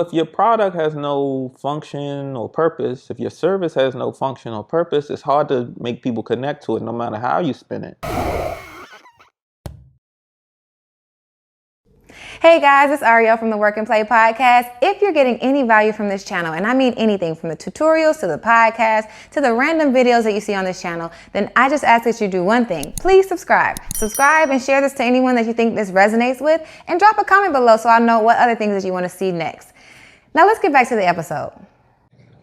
If your product has no function or purpose, if your service has no function or purpose, it's hard to make people connect to it no matter how you spin it. Hey guys, it's Ariel from the Work and Play podcast. If you're getting any value from this channel, and I mean anything from the tutorials to the podcast to the random videos that you see on this channel, then I just ask that you do one thing. Please subscribe. Subscribe and share this to anyone that you think this resonates with, and drop a comment below so I know what other things that you want to see next. Now let's get back to the episode.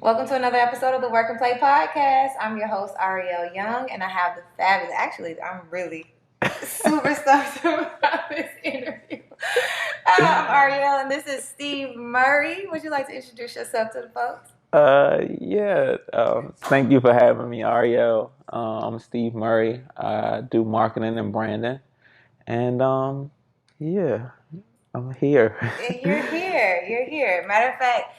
Welcome to another episode of the Work and Play podcast. I'm your host, Ariel Young, and I have the fabulous, actually, I'm really super stoked about this interview. I'm Ariel, and this is Steve Murray. Would you like to introduce yourself to the folks? Thank you for having me, Ariel. I'm Steve Murray. I do marketing and branding. And I'm here. You're here. Matter of fact,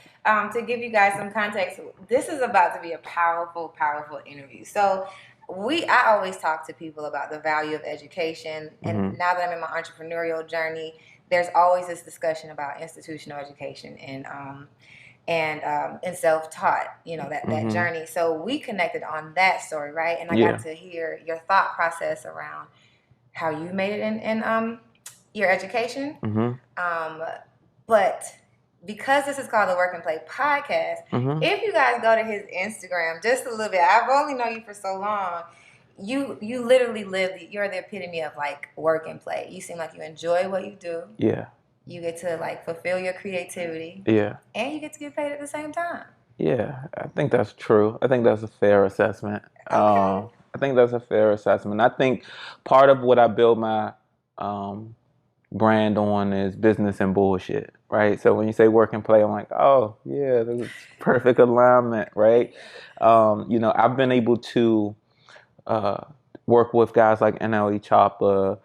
to give you guys some context, this is about to be a powerful, powerful interview. So I always talk to people about the value of education. And now that I'm in my entrepreneurial journey, there's always this discussion about institutional education and self-taught, that journey. So we connected on that story, right? And I got to hear your thought process around how you made it in your education. But because this is called the Work and Play podcast, if you guys go to his Instagram just a little bit, I've only known you for so long. You literally you're the epitome of like work and play. You seem like you enjoy what you do. Yeah. You get to like fulfill your creativity. Yeah. And you get to get paid at the same time. Yeah, I think that's true. I think that's a fair assessment. Okay. I think that's a fair assessment. I think part of what I build my brand on is business and bullshit, right? So when you say work and play, I'm like, oh yeah, that's perfect alignment, right? I've been able to work with guys like NLE Choppa,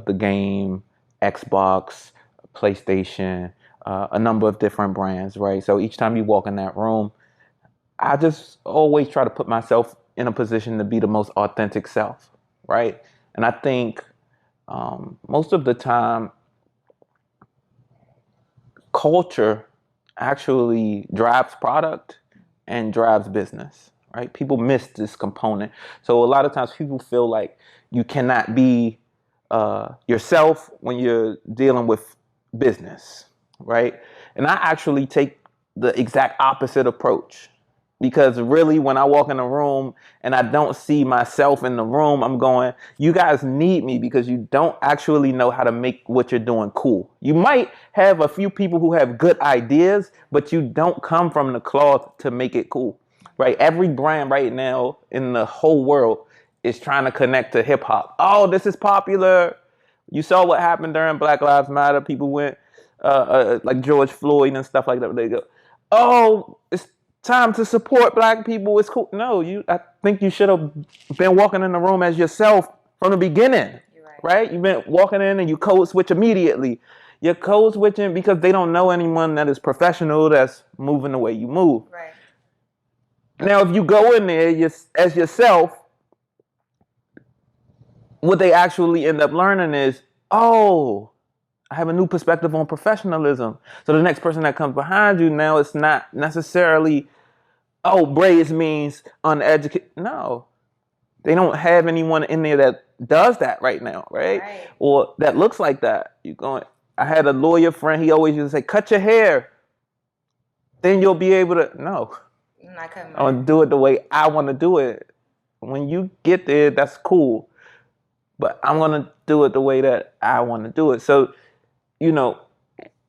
The Game, Xbox, PlayStation, a number of different brands, right? So each time you walk in that room, I just always try to put myself in a position to be the most authentic self, right? And I think most of the time, culture actually drives product and drives business, right? People miss this component. So a lot of times people feel like you cannot be yourself when you're dealing with business, right? And I actually take the exact opposite approach. Because really, when I walk in a room and I don't see myself in the room, I'm going, you guys need me because you don't actually know how to make what you're doing cool. You might have a few people who have good ideas, but you don't come from the cloth to make it cool, right? Every brand right now in the whole world is trying to connect to hip hop. Oh, this is popular. You saw what happened during Black Lives Matter. People went like George Floyd and stuff like that. They go, oh, it's time to support black people. It's cool. No, I think you should have been walking in the room as yourself from the beginning. You're right? You've been walking in and you code switch immediately. You're code switching because they don't know anyone that is professional that's moving the way you move. Right. Now, if you go in there as yourself, what they actually end up learning is, oh, I have a new perspective on professionalism. So the next person that comes behind you now, it's not necessarily, oh, braids means uneducated. No, they don't have anyone in there that does that right now, right? Or that looks like that. I had a lawyer friend, he always used to say, cut your hair. Then you'll be able to, no. I'm going to do it the way I want to do it. When you get there, that's cool. But I'm going to do it the way that I want to do it. So,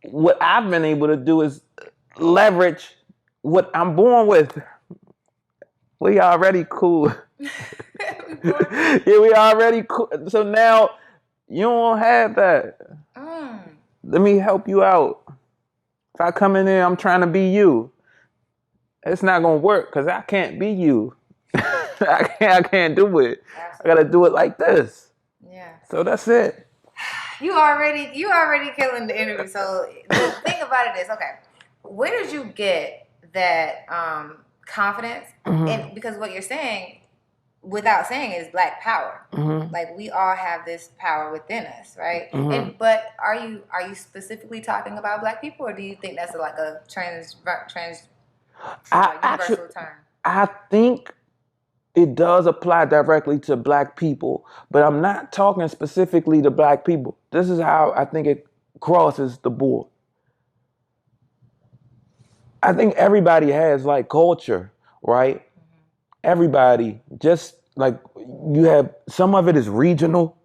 what I've been able to do is leverage what I'm born with. We already cool. Yeah, we already cool. So now you don't have that. Let me help you out. If I come in there, I'm trying to be you. It's not going to work because I can't be you. I can't do it. Absolutely. I got to do it like this. Yeah. So that's it. You already killing the interview. So the thing about it is, okay, where did you get that confidence? And because what you're saying without saying it, is Black power. Mm-hmm. Like we all have this power within us, right? Mm-hmm. But are you specifically talking about Black people, or do you think that's like a universal term? I think it does apply directly to Black people, but I'm not talking specifically to Black people. This is how I think it crosses the board. I think everybody has like culture, right? Mm-hmm. Everybody, just like you have, some of it is regional,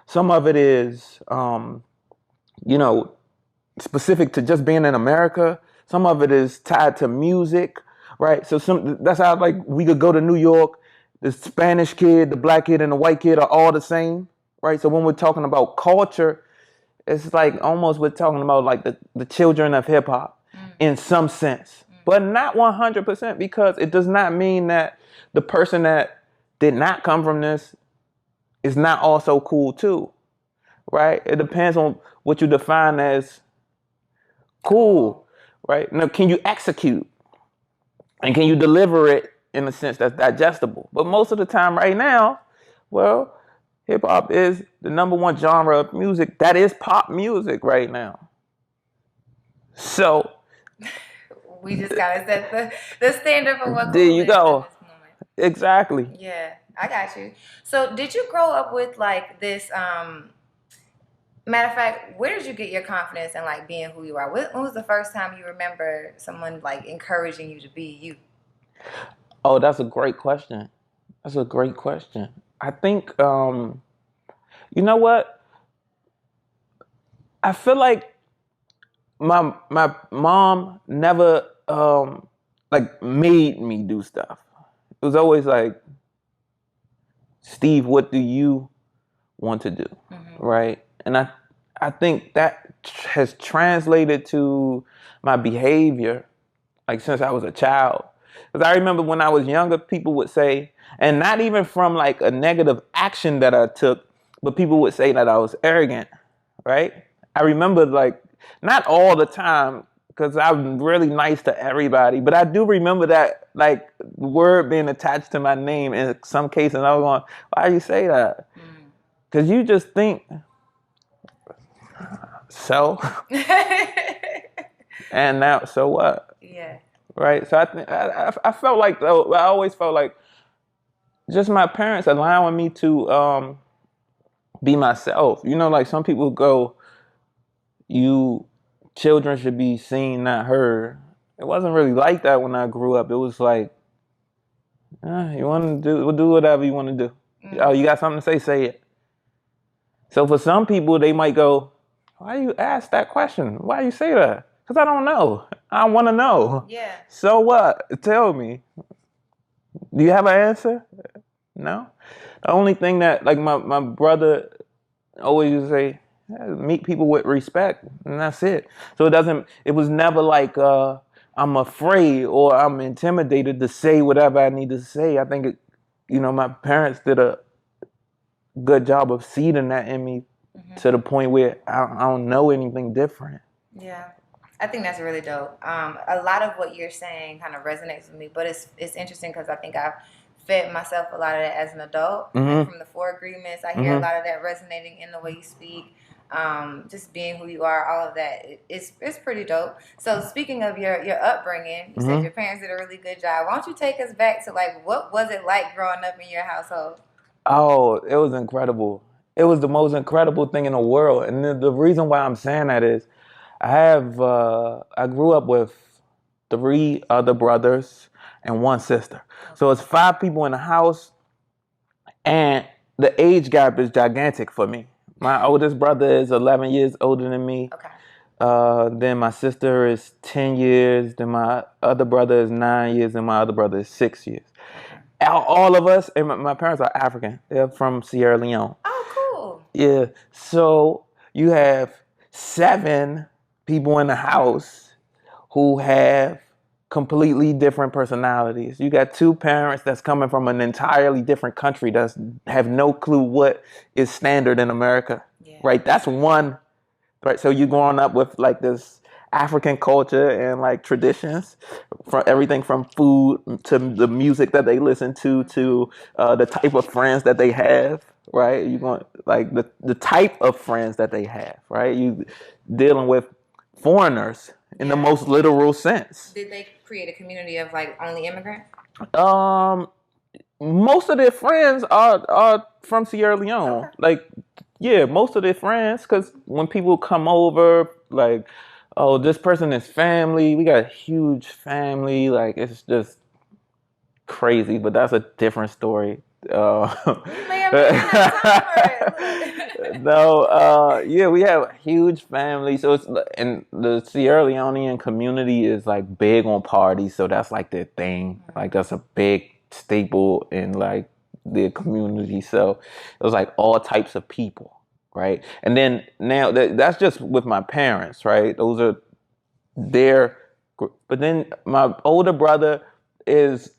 some of it is, specific to just being in America. Some of it is tied to music, right? So that's how like we could go to New York. The Spanish kid, the Black kid, and the white kid are all the same, right? So when we're talking about culture, it's like almost we're talking about like the children of hip hop in some sense, but not 100%, because it does not mean that the person that did not come from this is not also cool too, right? It depends on what you define as cool, right? Now, can you execute and can you deliver it in a sense that's digestible? But most of the time right now, well, hip hop is the number one genre of music that is pop music right now. So we just gotta set the standard for what cool there you is go. in this moment. Exactly. Yeah, I got you. So did you grow up with like this matter of fact, where did you get your confidence in like being who you are? When was the first time you remember someone like encouraging you to be you? Oh, that's a great question. That's a great question. I think you know what? I feel like my mom never like made me do stuff. It was always like, Steve, what do you want to do? Mm-hmm. Right? And I think that has translated to my behavior, like since I was a child. Because I remember when I was younger, people would say, and not even from like a negative action that I took, but people would say that I was arrogant, right? I remember like, not all the time, because I'm really nice to everybody, but I do remember that like word being attached to my name in some cases. I was going, why do you say that? Because you just think, so? And now, so what? Yeah. Right? So I felt like, though, I always felt like just my parents allowing me to be myself. You know, like some people go, children should be seen, not heard. It wasn't really like that when I grew up. It was like, you want to do, we'll do whatever you want to do. Mm-hmm. Oh, you got something to say it. So for some people, they might go, why you ask that question? Why you say that? Because I don't know. I want to know. Yeah. So what? Tell me. Do you have an answer? No. The only thing that, like my brother always used to say, meet people with respect, and that's it. So it was never like I'm afraid or I'm intimidated to say whatever I need to say. I think my parents did a good job of seeding that in me, mm-hmm. to the point where I don't know anything different. Yeah, I think that's really dope. A lot of what you're saying kind of resonates with me, but it's interesting because I think I've fed myself a lot of that as an adult. Mm-hmm. Like from the 4 agreements, I hear, mm-hmm. a lot of that resonating in the way you speak. Just being who you are, all of that, it's pretty dope. So speaking of your upbringing, you, mm-hmm. said your parents did a really good job. Why don't you take us back to like, what was it like growing up in your household? Oh, it was incredible. It was the most incredible thing in the world. And the reason why I'm saying that is I grew up with 3 other brothers and 1 sister. So it's 5 people in the house, and the age gap is gigantic for me. My oldest brother is 11 years older than me. Okay. Then my sister is 10 years. Then my other brother is 9 years. And my other brother is 6 years. Okay. All of us, and my parents are African. They're from Sierra Leone. Oh, cool. Yeah. So you have 7 people in the house who have completely different personalities. You got 2 parents that's coming from an entirely different country that have no clue what is standard in America. Yeah. Right? That's one. Right? So you're growing up with like this African culture and like traditions from everything from food to the music that they listen to the type of friends that they have, right? You going like the type of friends that they have, right? You dealing with foreigners in the most literal sense. Did they create a community of like only immigrants? Most of their friends are from Sierra Leone. Okay. Like, yeah, most of their friends, because when people come over, like, oh, this person is family. We got a huge family. Like, it's just crazy, but that's a different story. No, yeah, we have a huge family. So it's, and the Sierra Leonean community is like big on parties. So that's like their thing. Like, that's a big staple in like their community. So it was like all types of people, right? And then now that's just with my parents, right? Those are their, but then my older brother is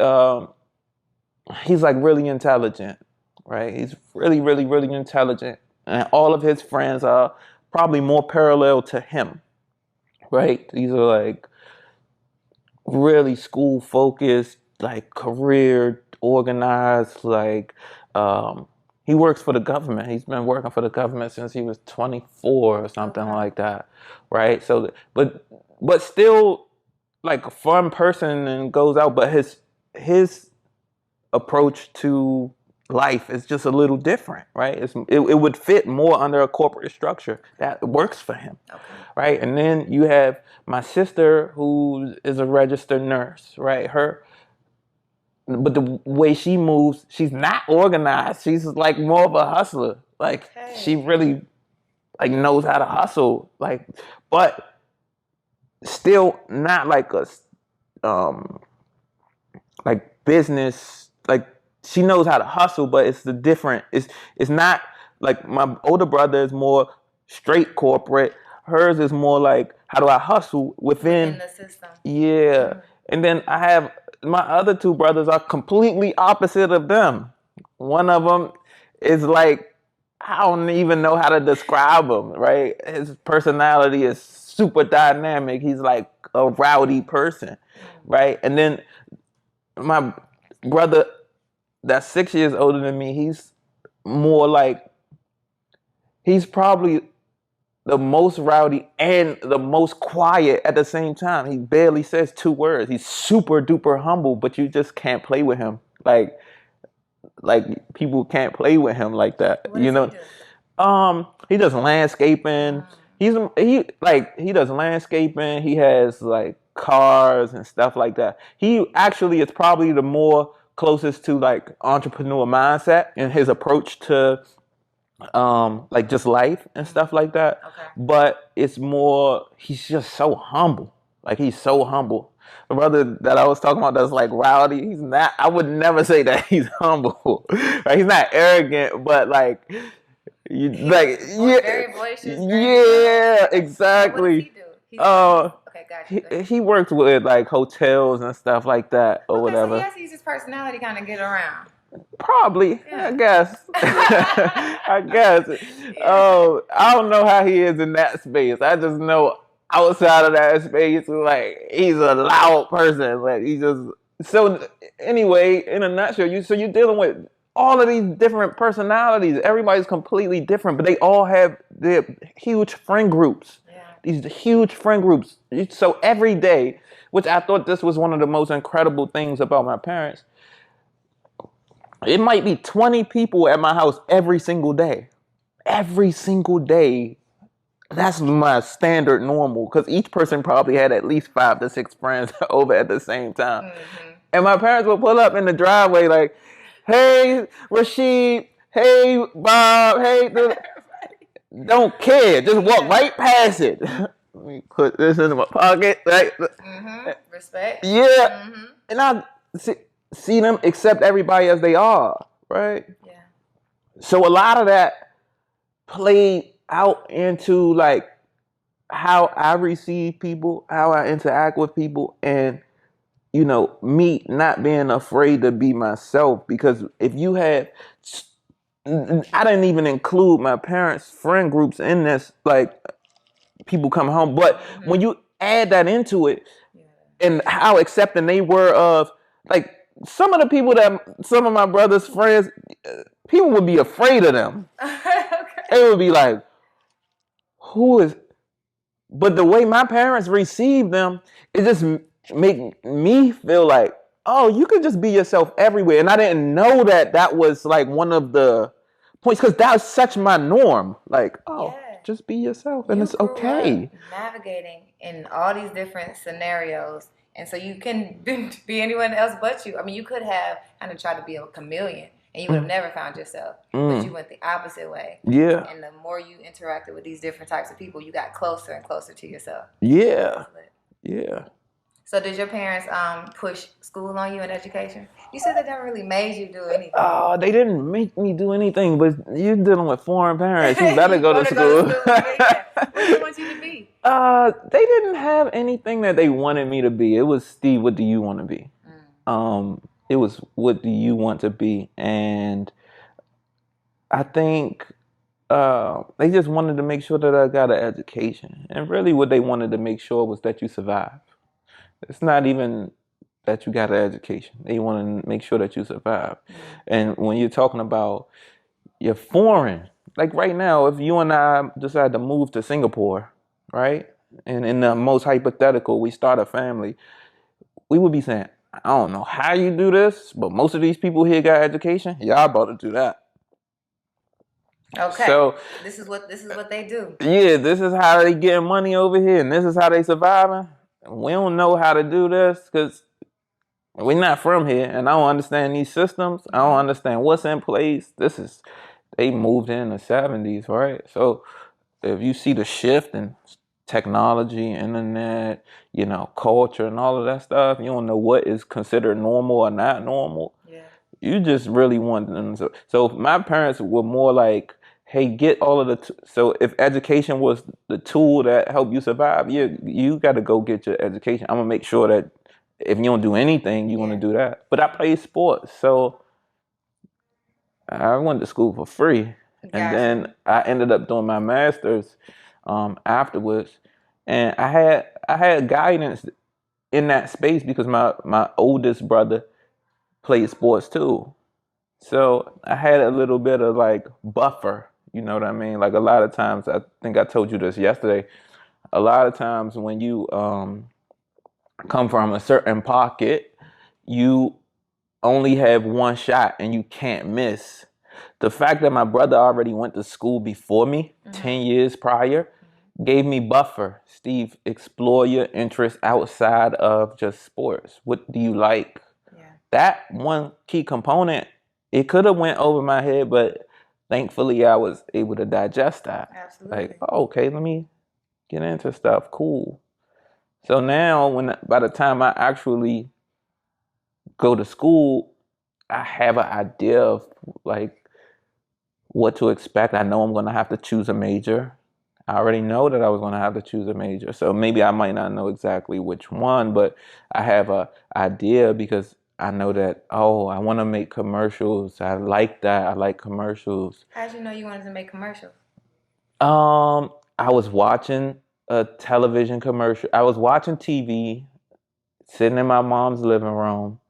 he's like really intelligent, right? He's really, really, really intelligent, and all of his friends are probably more parallel to him, right? These are like really school focused, like career organized, like he works for the government. He's been working for the government since he was 24 or something like that, right? So, but still like a fun person and goes out, but his approach to life is just a little different, right? It would fit more under a corporate structure that works for him, right? And then you have my sister, who is a registered nurse, right? But the way she moves, she's not organized. She's like more of a hustler. Like, she really like knows how to hustle, like, but still not like a like business. Like, she knows how to hustle, but it's the different. It's not like my older brother is more straight corporate. Hers is more like, how do I hustle within the system? Yeah. And then I have my other two brothers are completely opposite of them. One of them is like, I don't even know how to describe him, right? His personality is super dynamic. He's like a rowdy person, right? And then my brother that's 6 years older than me, he's more like, he's probably the most rowdy and the most quiet at the same time. He barely says two words. He's super duper humble, but you just can't play with him. Like people can't play with him like that. What does he do? He does landscaping. He does landscaping. He has like cars and stuff like that. He actually is probably the more closest to like entrepreneur mindset in his approach to like just life and stuff like that. But it's more, he's just so humble. Like, he's so humble. The brother that I was talking about that's like rowdy, he's not, I would never say that he's humble. Like, he's not arrogant, but like, very boisterous. Yeah, exactly. What does he do? He works with like hotels and stuff like that or whatever. So he has to use his personality kind of get around. Probably, yeah. I guess. I guess. Yeah. I don't know how he is in that space. I just know outside of that space, like, he's a loud person. Like, he just. So anyway, in a nutshell, you're dealing with all of these different personalities. Everybody's completely different, but they all have their huge friend groups. Yeah. These huge friend groups. So every day, which I thought this was one of the most incredible things about my parents. It might be 20 people at my house every single day. Every single day. That's my standard normal, because each person probably had at least 5 to 6 friends over at the same time. Mm-hmm. And my parents would pull up in the driveway like, hey, Rashid, hey, Bob, hey, don't care. Just walk right past it. Let me put this in my pocket. Right? Mm-hmm. Respect. Yeah. Mm-hmm. And I see them accept everybody as they are, right? Yeah. So a lot of that played out into like how I receive people, how I interact with people, and me not being afraid to be myself. Because if you had, I didn't even include my parents' friend groups in this, like people come home, but when you add that into it, and how accepting they were of like some of the people that some of my brother's friends, people would be afraid of them. Okay. It would be like, who is? But the way my parents received them, it just make me feel like, oh, you could just be yourself everywhere. And I didn't know that was like one of the points because that was such my norm. Like, oh, Yeah. just be yourself, and You it's grew okay. up navigating in all these different scenarios, and so you can be anyone else but you. I mean, you could have kind of tried to be a chameleon, and you would have never found yourself, but you went the opposite way. Yeah. And the more you interacted with these different types of people, you got closer and closer to yourself. Yeah. Yeah. So did your parents push school on you in education? You said they never really made you do anything. They didn't make me do anything, but you're dealing with foreign parents. You better go to school. Go to school. Yeah. What do they want you to be? They didn't have anything that they wanted me to be. It was, Steve, what do you want to be? It was, what do you want to be? And I think they just wanted to make sure that I got an education. And really what they wanted to make sure was that you survive. It's not even that you got an education. They want to make sure that you survive. And when you're talking about you're foreign, like right now, if you and I decide to move to Singapore, right? And in the most hypothetical, we start a family, we would be saying, I don't know how you do this, but most of these people here got education. Y'all about to do that. Okay. So this is what they do. Yeah, this is how they getting money over here, and this is how they surviving. We don't know how to do this because we're not from here, and I don't understand these systems. I don't understand what's in place. They moved in the 70s, right? So if you see the shift in technology, internet, culture and all of that stuff, you don't know what is considered normal or not normal. Yeah. You just really want them to. So my parents were more like, hey, get all of the. So if education was the tool that helped you survive, you got to go get your education. I'm gonna make sure that if you don't do anything, you want to do that. But I played sports, so I went to school for free, and then I ended up doing my master's afterwards. And I had guidance in that space because my oldest brother played sports too. So I had a little bit of like buffer, you know what I mean? Like a lot of times, I think I told you this yesterday, a lot of times when you come from a certain pocket, you only have one shot and you can't miss. The fact that my brother already went to school before me, 10 years prior, gave me buffer. Steve, explore your interests outside of just sports. What do you like? Yeah. That one key component, it could have went over my head, but thankfully I was able to digest that. Absolutely. Like, oh, okay, let me get into stuff. Cool. So now by the time I actually go to school, I have an idea of like what to expect. I know I'm going to have to choose a major. I already know that I was going to have to choose a major. So maybe I might not know exactly which one, but I have an idea because I know that, I want to make commercials. I like that. I like commercials. How did you know you wanted to make commercials? I was watching a television commercial. I was watching TV, sitting in my mom's living room,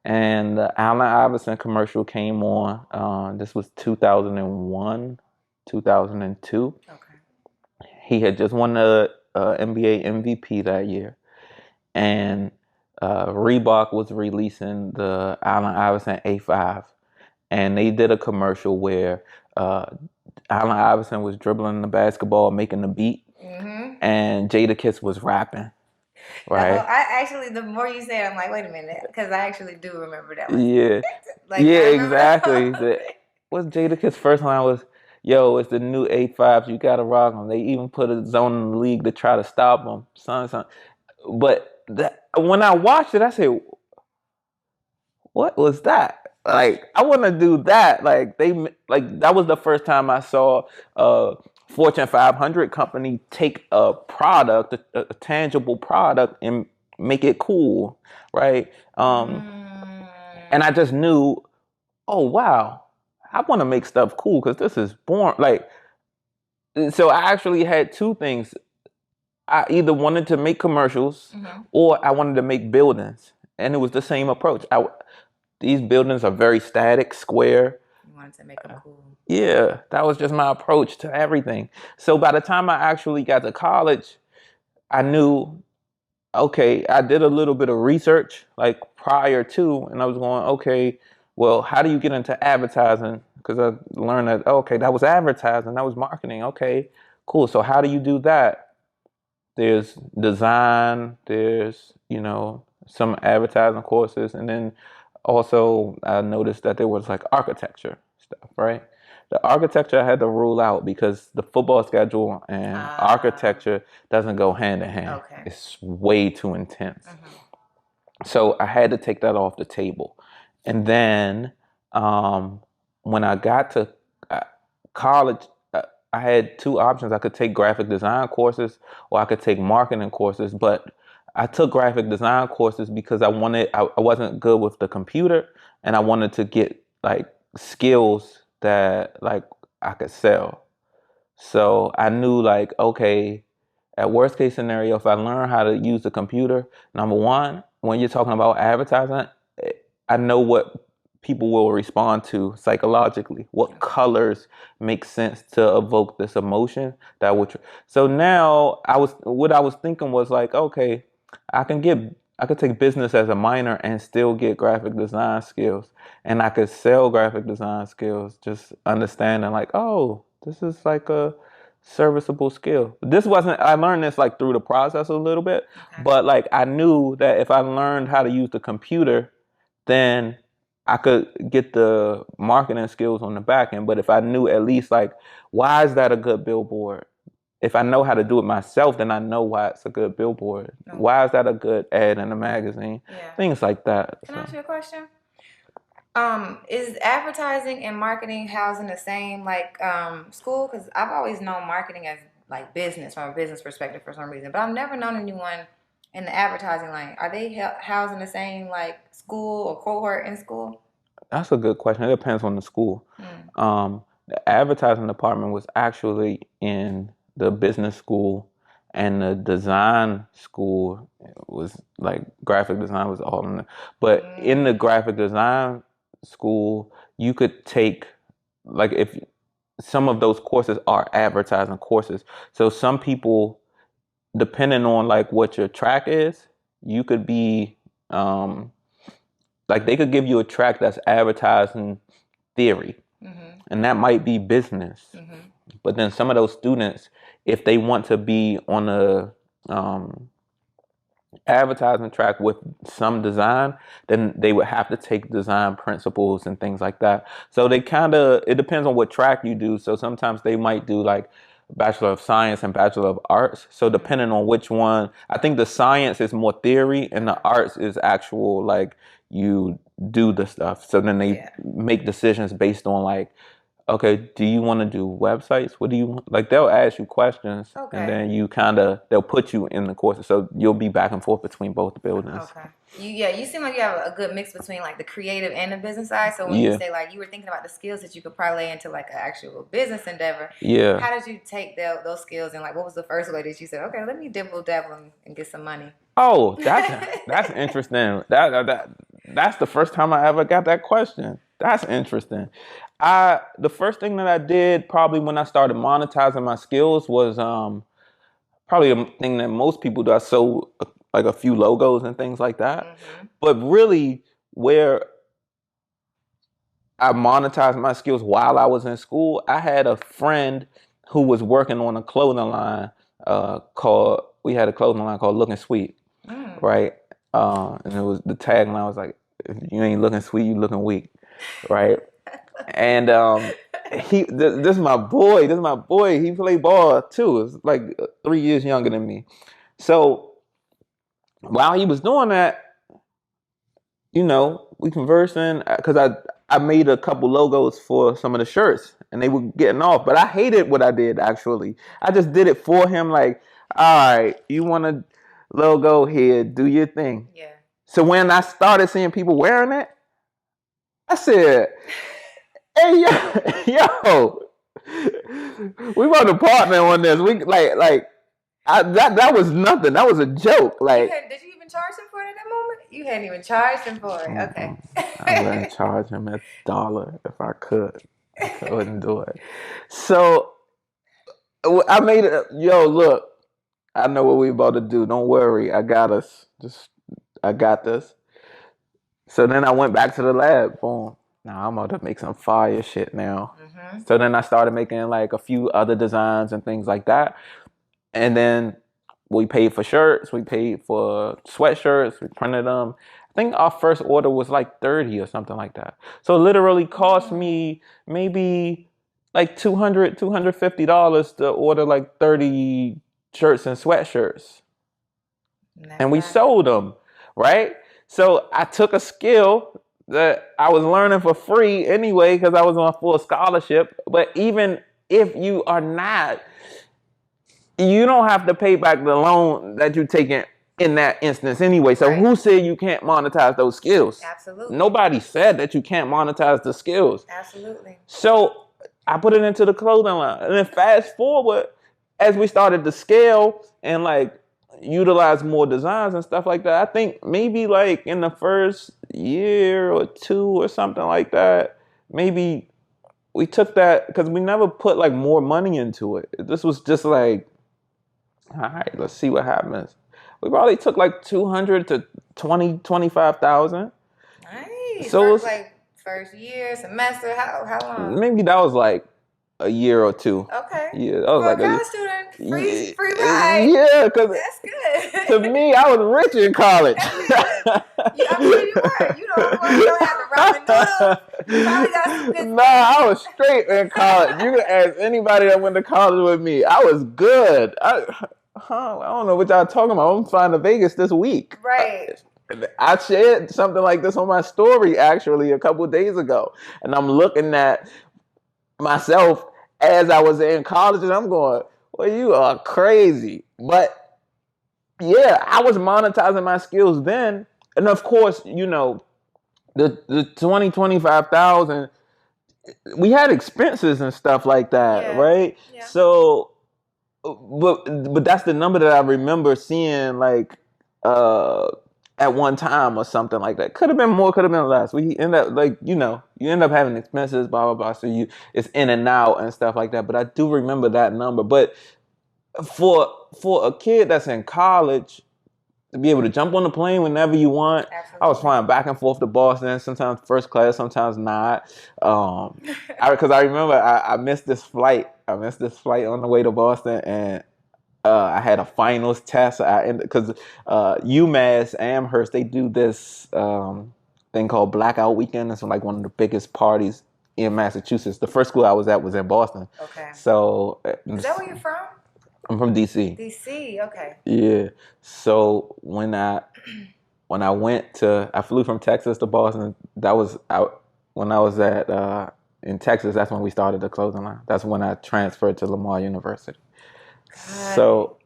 and the Allen Iverson commercial came on. This was 2001, 2002. Okay. He had just won the NBA MVP that year. And Reebok was releasing the Allen Iverson A5. And they did a commercial where Allen Iverson was dribbling the basketball, making the beat. Mm-hmm. And Jadakiss was rapping. Right. I actually, the more you say it, I'm like, wait a minute, because I actually do remember that one. Yeah. Exactly. What's Jadakiss' first line was, yo, it's the new A5s. You got to rock them. They even put a zone in the league to try to stop them. Son. But when I watched it, I said, what was that? Like, I want to do that. Like, that was the first time I saw Fortune 500 company take a product, a tangible product, and make it cool, right? And I just knew, oh, wow, I want to make stuff cool because this is boring. Like, so I actually had two things. I either wanted to make commercials or I wanted to make buildings. And it was the same approach. These buildings are very static, square. You wanted to make them cool. Yeah, that was just my approach to everything. So by the time I actually got to college, I knew, okay, I did a little bit of research like prior to, and I was going, okay, well, how do you get into advertising? Because I learned that, okay, that was advertising, that was marketing. Okay, cool. So how do you do that? There's design, there's, some advertising courses, and then also I noticed that there was like architecture stuff, right? The architecture I had to rule out because the football schedule and architecture doesn't go hand in hand. Okay. It's way too intense. So I had to take that off the table. And then when I got to college, I had two options. I could take graphic design courses or I could take marketing courses. But I took graphic design courses because I wasn't good with the computer and I wanted to get like skills that like I could sell. So I knew like, okay, at worst case scenario, if I learn how to use the computer, number one, when you're talking about advertising, I know what people will respond to psychologically, what colors make sense to evoke this emotion that would. So now what I was thinking was like, okay, I could take business as a minor and still get graphic design skills, and I could sell graphic design skills, just understanding like, oh, this is like a serviceable skill. I learned this like through the process a little bit, but like I knew that if I learned how to use the computer, then I could get the marketing skills on the back end. But if I knew at least like, why is that a good billboard? If I know how to do it myself, then I know why it's a good billboard. Okay. Why is that a good ad in a magazine? Yeah. Things like that. Can I ask you a question? Is advertising and marketing housed in the same like school? Because I've always known marketing as like business from a business perspective for some reason, but I've never known anyone in the advertising line. Are they housed in the same like school or cohort in school? That's a good question. It depends on the school. The advertising department was actually in the business school, and the design school was like graphic design was all in there. But in the graphic design school, you could take like if some of those courses are advertising courses. So some people, depending on like what your track is, you could be like they could give you a track that's advertising theory, and that might be business. But then some of those students, if they want to be on a advertising track with some design, then they would have to take design principles and things like that. So it depends on what track you do. So sometimes they might do like Bachelor of Science and Bachelor of Arts. So depending on which one, I think the science is more theory and the arts is actual, like you do the stuff. So then they make decisions based on like, okay, do you want to do websites? What do you want? Like they'll ask you questions and then they'll put you in the courses. So you'll be back and forth between both buildings. Okay. You seem like you have a good mix between like the creative and the business side. So when you say like you were thinking about the skills that you could parlay into like an actual business endeavor, how did you take those skills and like what was the first way that you said, okay, let me dabble and get some money? Oh, that's interesting. That's the first time I ever got that question. That's interesting. The first thing that I did probably when I started monetizing my skills was probably a thing that most people do. I sold like a few logos and things like that. But really where I monetized my skills while I was in school, I had a friend who was working on a clothing line called Looking Sweet, right? And it was the tagline was like, if you ain't looking sweet, you looking weak, right? And this is my boy. He played ball too. It's like 3 years younger than me. So while he was doing that, we conversing because I made a couple logos for some of the shirts and they were getting off. But I hated what I did actually. I just did it for him. Like, all right, you want a logo here? Do your thing. Yeah. So when I started seeing people wearing it, I said, hey, yo, we want to partner on this. We like, That was nothing. That was a joke. Like, did you even charge him for it at that moment? You hadn't even charged him for it. Okay. I wouldn't charge him $1 if I could. I wouldn't do it. So I made it. Yo, look, I know what we about to do. Don't worry. I got us. I got this. So then I went back to the lab. Boom. Now I'm about to make some fire shit now. Mm-hmm. So then I started making like a few other designs and things like that. And then we paid for shirts. We paid for sweatshirts. We printed them. I think our first order was like 30 or something like that. So it literally cost me maybe like $250 to order like 30 shirts and sweatshirts. And we sold them, right? So I took a skill that I was learning for free anyway because I was on full scholarship. But even if you are not, you don't have to pay back the loan that you're taking in that instance anyway. So who said you can't monetize those skills? Absolutely. Nobody said that you can't monetize the skills. Absolutely. So I put it into the clothing line. And then fast forward, as we started to scale and like utilize more designs and stuff like that, I think maybe like in the first year or two or something like that, maybe we took that because we never put like more money into it. This was just like, all right, let's see what happens. We probably took like 200 to 25,000. Nice. So like first year, semester, how long? Maybe that was like a year or two. Okay. Yeah, that was for like a college student, free ride. Yeah, because that's good. To me, I was rich in college. I'm sure you were. You don't have to ramen noodles. You probably got some good. Nah, I was straight in college. You can ask anybody that went to college with me. I was good. I don't know what y'all talking about. I'm flying to Vegas this week. Right. I shared something like this on my story actually a couple of days ago, and I'm looking at myself as I was in college, and I'm going, "Well, you are crazy." But yeah, I was monetizing my skills then, and of course, you know, the 25,000. We had expenses and stuff like that, right? Yeah. So, but that's the number that I remember seeing, like at one time or something like that. Could have been more, could have been less. We end up you end up having expenses, blah blah blah. So it's in and out and stuff like that. But I do remember that number. But for a kid that's in college, to be able to jump on the plane whenever you want. Absolutely. I was flying back and forth to Boston, sometimes first class, sometimes not. Because I remember I missed this flight. I missed this flight on the way to Boston, and I had a finals test. Because UMass, Amherst, they do this thing called Blackout Weekend. It's like one of the biggest parties in Massachusetts. The first school I was at was in Boston. Okay. So is that where you're from? I'm from DC. DC, okay. Yeah. So when I flew from Texas to Boston. That was out when I was in Texas. That's when we started the clothing line. That's when I transferred to Lamar University. So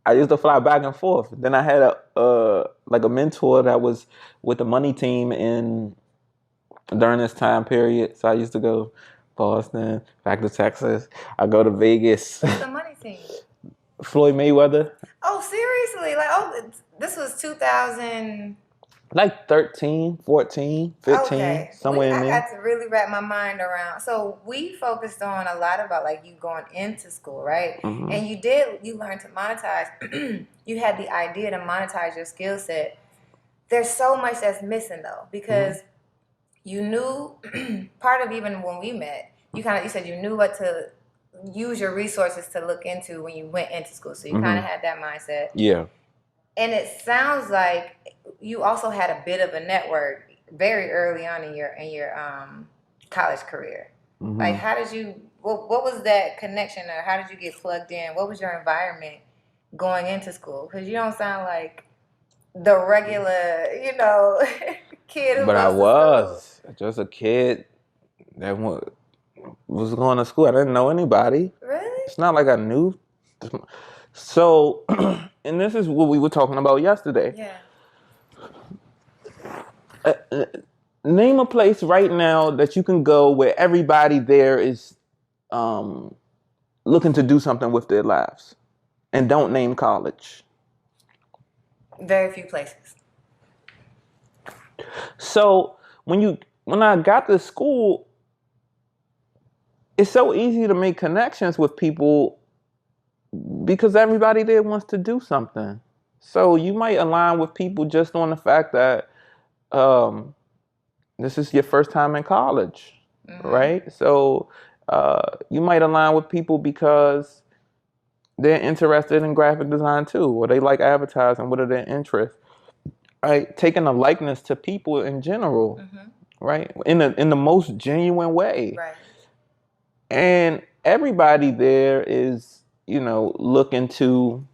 I used to fly back and forth. Then I had a mentor that was with the money team during this time period. So I used to go Boston, back to Texas. I go to Vegas. What's the money team? Floyd Mayweather. Oh, seriously? This was 2000. Like 13, 14, 15, okay. somewhere in there. I got to really wrap my mind around. So we focused on a lot about like you going into school, right? Mm-hmm. And you learned to monetize. You had the idea to monetize your skill set. There's so much that's missing though, because you knew part of even when we met, you said you knew what to use your resources to look into when you went into school. So you kind of had that mindset. Yeah. And it sounds like you also had a bit of a network very early on in your college career. Mm-hmm. Like, how did you? What was that connection, or how did you get plugged in? What was your environment going into school? Because you don't sound like the regular, kid. But I was just a kid that was going to school. I didn't know anybody. Really? It's not like I knew. So, and this is what we were talking about yesterday. Yeah. Name a place right now that you can go where everybody there is looking to do something with their lives. and don't name college. Very few places. So when I got to school, it's so easy to make connections with people because everybody there wants to do something. So you might align with people just on the fact that this is your first time in college, right? So you might align with people because they're interested in graphic design too, or they like advertising. What are their interests? Right, taking a likeness to people in general, right? In the most genuine way, Right. and everybody there is, looking to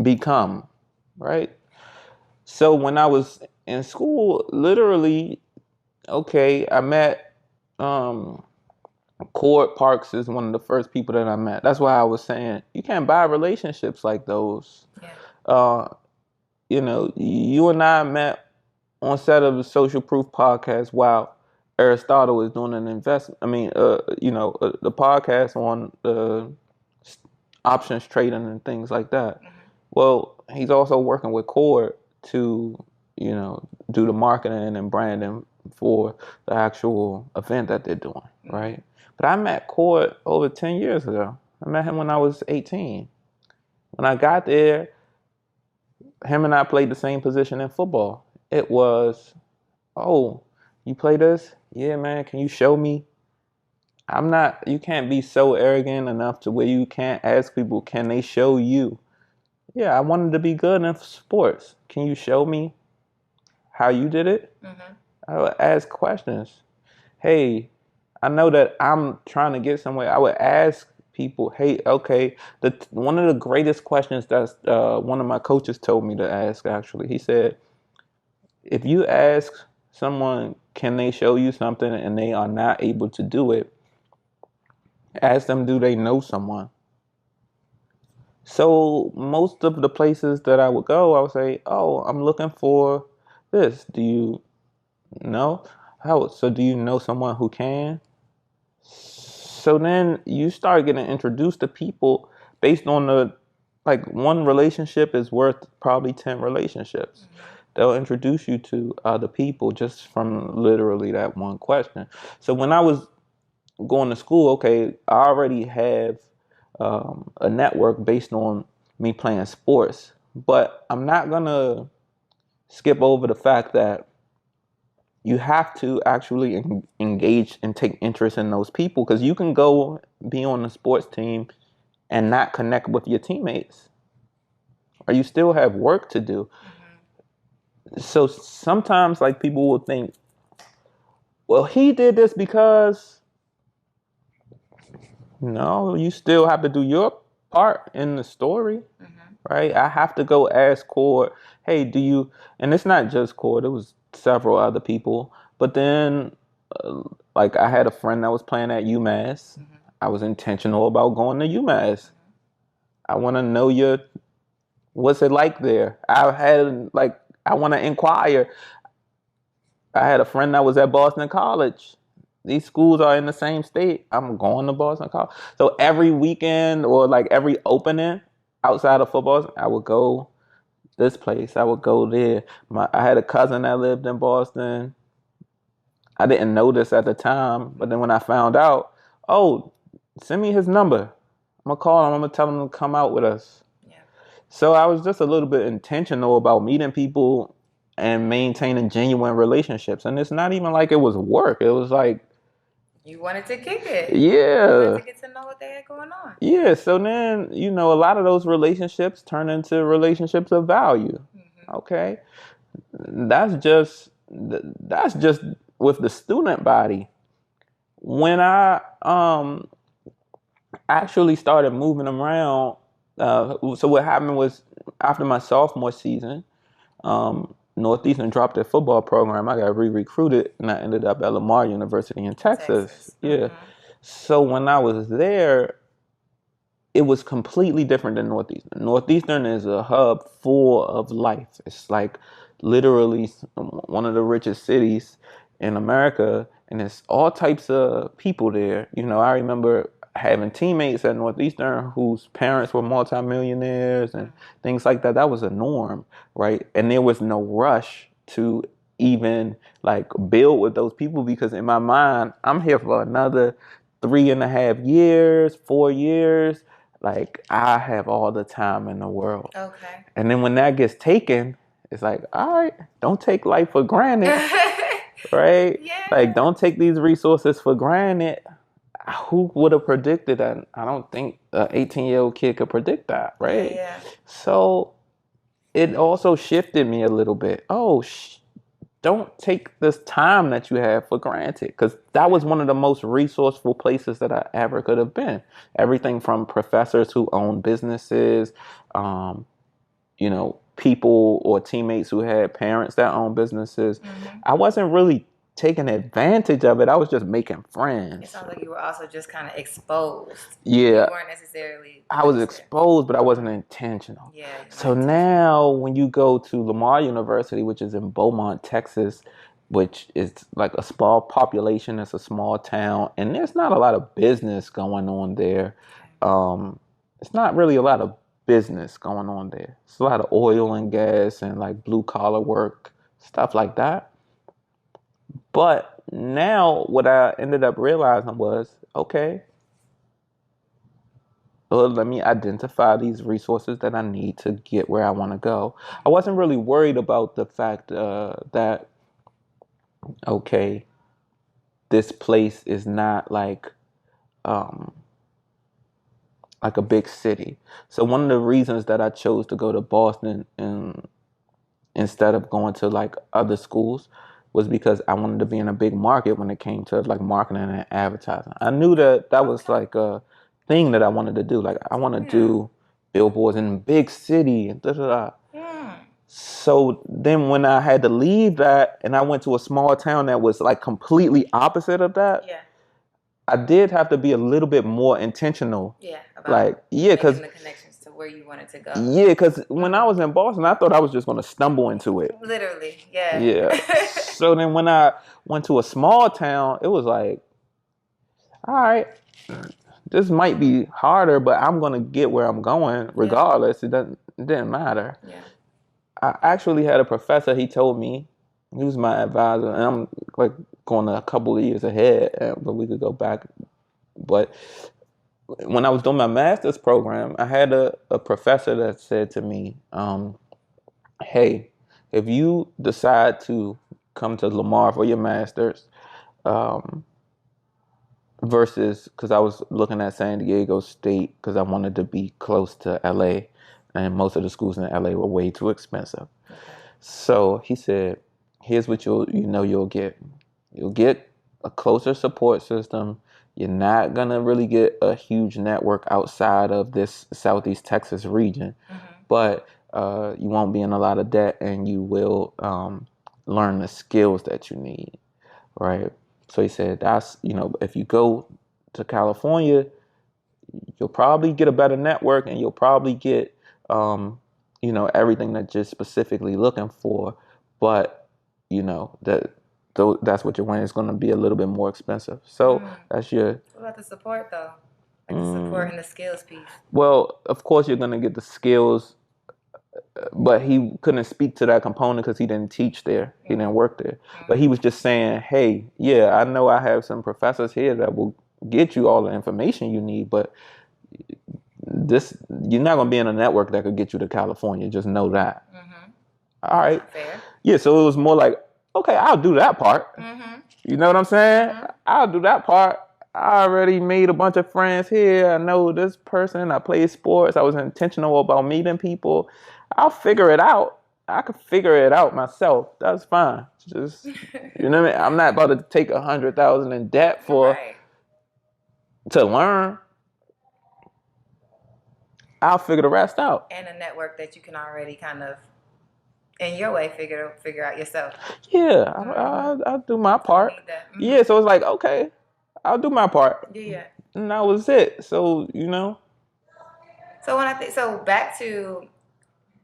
become, right? So when I was in school, literally, okay, I met Cord Parks is one of the first people that I met. That's why I was saying you can't buy relationships like those. Yeah. You and I met on set of the Social Proof podcast while Aristotle is doing an investment. I mean, the podcast on options trading and things like that. Well, he's also working with Cord to, do the marketing and branding for the actual event that they're doing, right? But I met Cord over 10 years ago. I met him when I was 18. When I got there, him and I played the same position in football. It was, oh, you play this? Yeah, man, can you show me? You can't be so arrogant enough to where you can't ask people, can they show you? Yeah, I wanted to be good in sports. Can you show me how you did it? I would ask questions. Hey, I know that I'm trying to get somewhere. I would ask people, hey, okay, one of the greatest questions that one of my coaches told me to ask, actually, he said, if you ask someone, can they show you something and they are not able to do it, ask them, do they know someone? So most of the places that I would go, I would say, oh, I'm looking for this. Do you know? So do you know someone who can? So then you start getting introduced to people based on one relationship is worth probably 10 relationships. They'll introduce you to other people just from literally that one question. So when I was going to school, okay, I already have a network based on me playing sports, but I'm not going to skip over the fact that you have to actually engage and take interest in those people, because you can go be on the sports team and not connect with your teammates, or you still have work to do. So sometimes people will think, well, he did this because, no, you still have to do your part in the story, right? I have to go ask Cord, hey, and it's not just Cord, it was several other people. But then, I had a friend that was playing at UMass. I was intentional about going to UMass. I want to know what's it like there? I want to inquire. I had a friend that was at Boston College. These schools are in the same state. I'm going to Boston College. So every weekend or every opening outside of football, I would go this place. I would go there. I had a cousin that lived in Boston. I didn't know this at the time, but then when I found out, oh, send me his number. I'm going to call him. I'm going to tell him to come out with us. Yeah. So I was just a little bit intentional about meeting people and maintaining genuine relationships. And it's not even like it was work. It was like, you wanted to kick it. Yeah. You wanted to get to know what they had going on. Yeah. So then, a lot of those relationships turn into relationships of value. Okay. That's just with the student body. When I actually started moving around, so what happened was after my sophomore season, Northeastern dropped their football program. I got re-recruited and I ended up at Lamar University in Texas. Yeah. So when I was there, it was completely different than Northeastern. Northeastern is a hub full of life. It's literally one of the richest cities in America, and there's all types of people there. I remember having teammates at Northeastern whose parents were multimillionaires and things like that. That was a norm, right? And there was no rush to even like build with those people because in my mind, I'm here for another 3.5 years, 4 years. Like I have all the time in the world. Okay. And then when that gets taken, it's like, all right, don't take life for granted, right? Yeah. Like don't take these resources for granted. Who would have predicted that? I don't think an 18-year-old kid could predict that, right? Yeah. So it also shifted me a little bit. Oh, don't take this time that you have for granted because that was one of the most resourceful places that I ever could have been. Everything from professors who own businesses, people or teammates who had parents that own businesses. Mm-hmm. I wasn't really taking advantage of it. I was just making friends. It sounds like you were also just kind of exposed. Yeah. You weren't necessarily. I was exposed, but I wasn't intentional. Yeah. So now when you go to Lamar University, which is in Beaumont, Texas, which is like a small population, it's a small town, and there's not a lot of business going on there. It's not really a lot of business going on there. It's a lot of oil and gas and like blue collar work, stuff like that. But now what I ended up realizing was, okay, well, let me identify these resources that I need to get where I want to go. I wasn't really worried about the fact that, okay, this place is not like a big city. So one of the reasons that I chose to go to Boston instead of going to like other schools was because I wanted to be in a big market when it came to like marketing and advertising. I knew that was like a thing that I wanted to do. Like I want to do billboards in a big city and da da da. Yeah. So then when I had to leave that and I went to a small town that was like completely opposite of that. Yeah. I did have to be a little bit more intentional. Yeah. About because the connections to where you wanted to go. Yeah, because when I was in Boston, I thought I was just going to stumble into it. Literally, yeah. Yeah. So then when I went to a small town, it was like, all right, this might be harder, but I'm going to get where I'm going regardless. Yeah. It didn't matter. Yeah. I actually had a professor, he told me, he was my advisor, and I'm like going a couple of years ahead, but we could go back. But when I was doing my master's program, I had a professor that said to me, hey, if you decide to come to Lamar for your master's, versus, because I was looking at San Diego State because I wanted to be close to LA, and most of the schools in LA were way too expensive. Okay. So he said, here's what you'll get. You'll get a closer support system. You're not going to really get a huge network outside of this Southeast Texas region, but you won't be in a lot of debt, and you will learn the skills that you need, right? So he said, that's, if you go to California, you'll probably get a better network, and you'll probably get, everything that you're specifically looking for, but, that's what you're winning. It's going to be a little bit more expensive. So that's your... What about the support, though? Like the support and the skills piece? Well, of course, you're going to get the skills, but he couldn't speak to that component because he didn't teach there. He didn't work there. But he was just saying, hey, yeah, I know I have some professors here that will get you all the information you need, but you're not going to be in a network that could get you to California. Just know that. All right. Fair. Yeah, so it was more like, okay, I'll do that part. You know what I'm saying? I'll do that part. I already made a bunch of friends here. I know this person. I play sports. I was intentional about meeting people. I'll figure it out. I could figure it out myself. That's fine. Just, you know what I mean? I'm not about to take $100,000 in debt to learn. I'll figure the rest out. And a network that you can already kind of, in your way, figure out yourself. Yeah, I'll do my part. Yeah, so it's like, okay, I'll do my part. Yeah. And that was it. So, So so back to,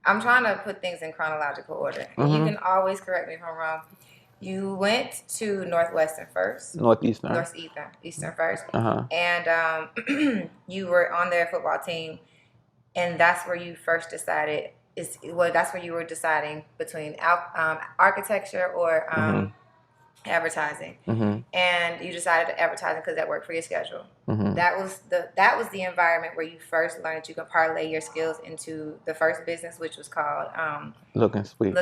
I'm trying to put things in chronological order. And you can always correct me if I'm wrong. You went to Northwestern first. Northeastern. Northeastern first. Uh-huh. And you were on their football team, and that's where you first decided that's where you were deciding between architecture or advertising. And you decided to advertising because that worked for your schedule. That was the environment where you first learned that you could parlay your skills into the first business, which was called Looking Sweet.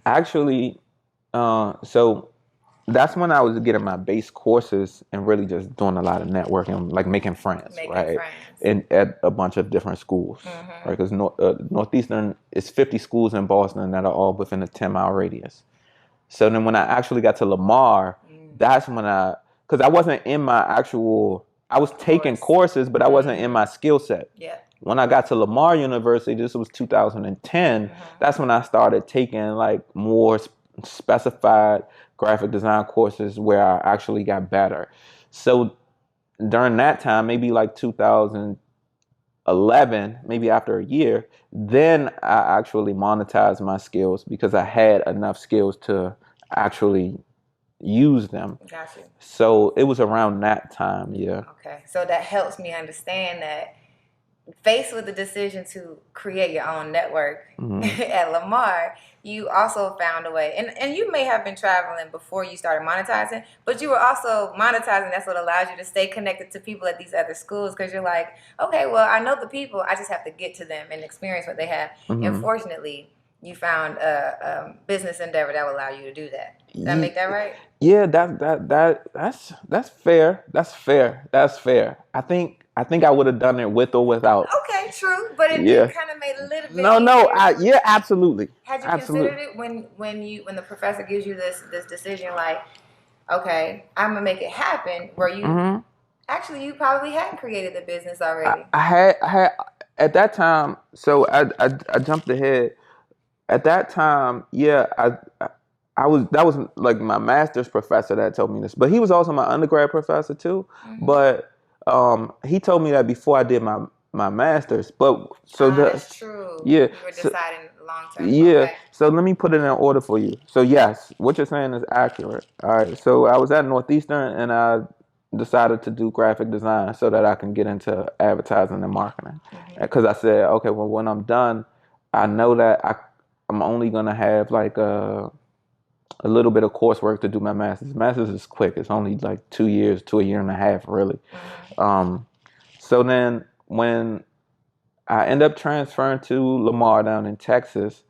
Actually, so that's when I was getting my base courses and really just doing a lot of networking, like making friends, right? And at a bunch of different schools, right? Because Northeastern is 50 schools in Boston that are all within a 10-mile radius. So then when I actually got to Lamar, that's when because I wasn't in my I was taking courses, but I wasn't in my skill set. Yeah. When I got to Lamar University, this was 2010, that's when I started taking like more specified graphic design courses where I actually got better. So during that time, maybe like 2011, maybe after a year, then I actually monetized my skills because I had enough skills to actually use them. Gotcha. So it was around that time, yeah. Okay, so that helps me understand that faced with the decision to create your own network at Lamar, you also found a way. And you may have been traveling before you started monetizing, but you were also monetizing. That's what allows you to stay connected to people at these other schools because you're like, okay, well, I know the people. I just have to get to them and experience what they have. And fortunately, you found a business endeavor that will allow you to do that. Does that make that right? Yeah, that's fair. That's fair. I think I would have done it with or without. Okay, true, but it kind of made a little bit. Yeah, absolutely. Had you considered it when the professor gives you this decision, like, okay, I'm gonna make it happen? Where you actually you probably had created the business already. I had at that time. So I jumped ahead. At that time, yeah, that was like my master's professor that told me this, but he was also my undergrad professor too. But he told me that before I did my master's. But so that's true. Yeah, you were deciding long term. Yeah. Okay. So let me put it in order for you. So yes, what you're saying is accurate. All right. So I was at Northeastern and I decided to do graphic design so that I can get into advertising and marketing. Because I said, okay, well, when I'm done, I know that I'm only gonna have like a little bit of coursework to do my master's. Master's is quick. It's only like 2 years to a year and a half, really. So then when I end up transferring to Lamar down in Texas,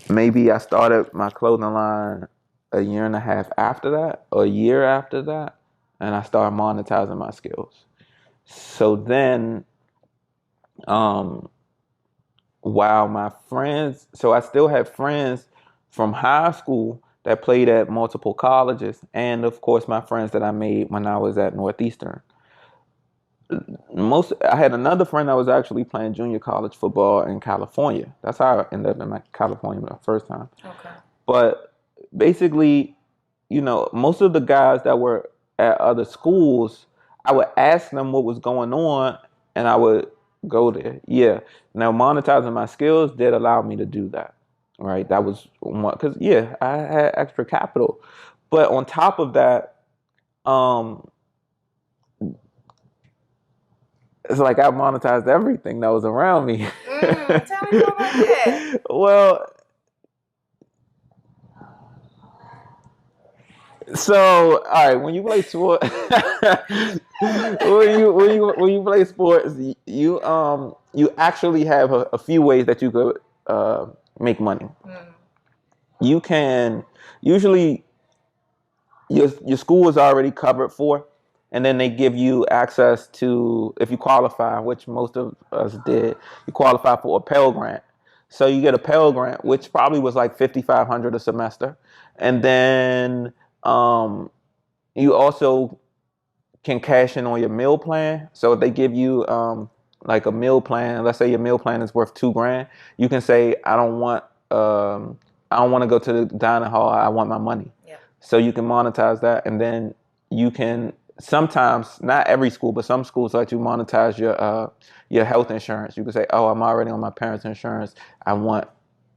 maybe I started my clothing line a year and a half after that, or a year after that, and I started monetizing my skills. So then, while my friends, so I still had friends from high school that played at multiple colleges, and of course my friends that I made when I was at Northeastern. I had another friend that was actually playing junior college football in California. That's how I ended up in California the first time. Okay. But basically, most of the guys that were at other schools, I would ask them what was going on, and I would go there. Yeah. Now, monetizing my skills did allow me to do that. Right. That was one, because I had extra capital. But on top of that, it's like I monetized everything that was around me. Tell me more about that. Well, so all right, when you play sports, when you play sports, you actually have a few ways that you could make money. You can usually your school is already covered for. And then they give you access to, if you qualify, which most of us did, you qualify for a Pell Grant. So you get a Pell Grant, which probably was like $5,500 a semester. And then you also can cash in on your meal plan. So if they give you like a meal plan, let's say your meal plan is worth $2,000, you can say, I don't want to go to the dining hall. I want my money. Yeah. So you can monetize that, and then you can. Sometimes, not every school, but some schools let you monetize your health insurance. You can say, "Oh, I'm already on my parents' insurance. I want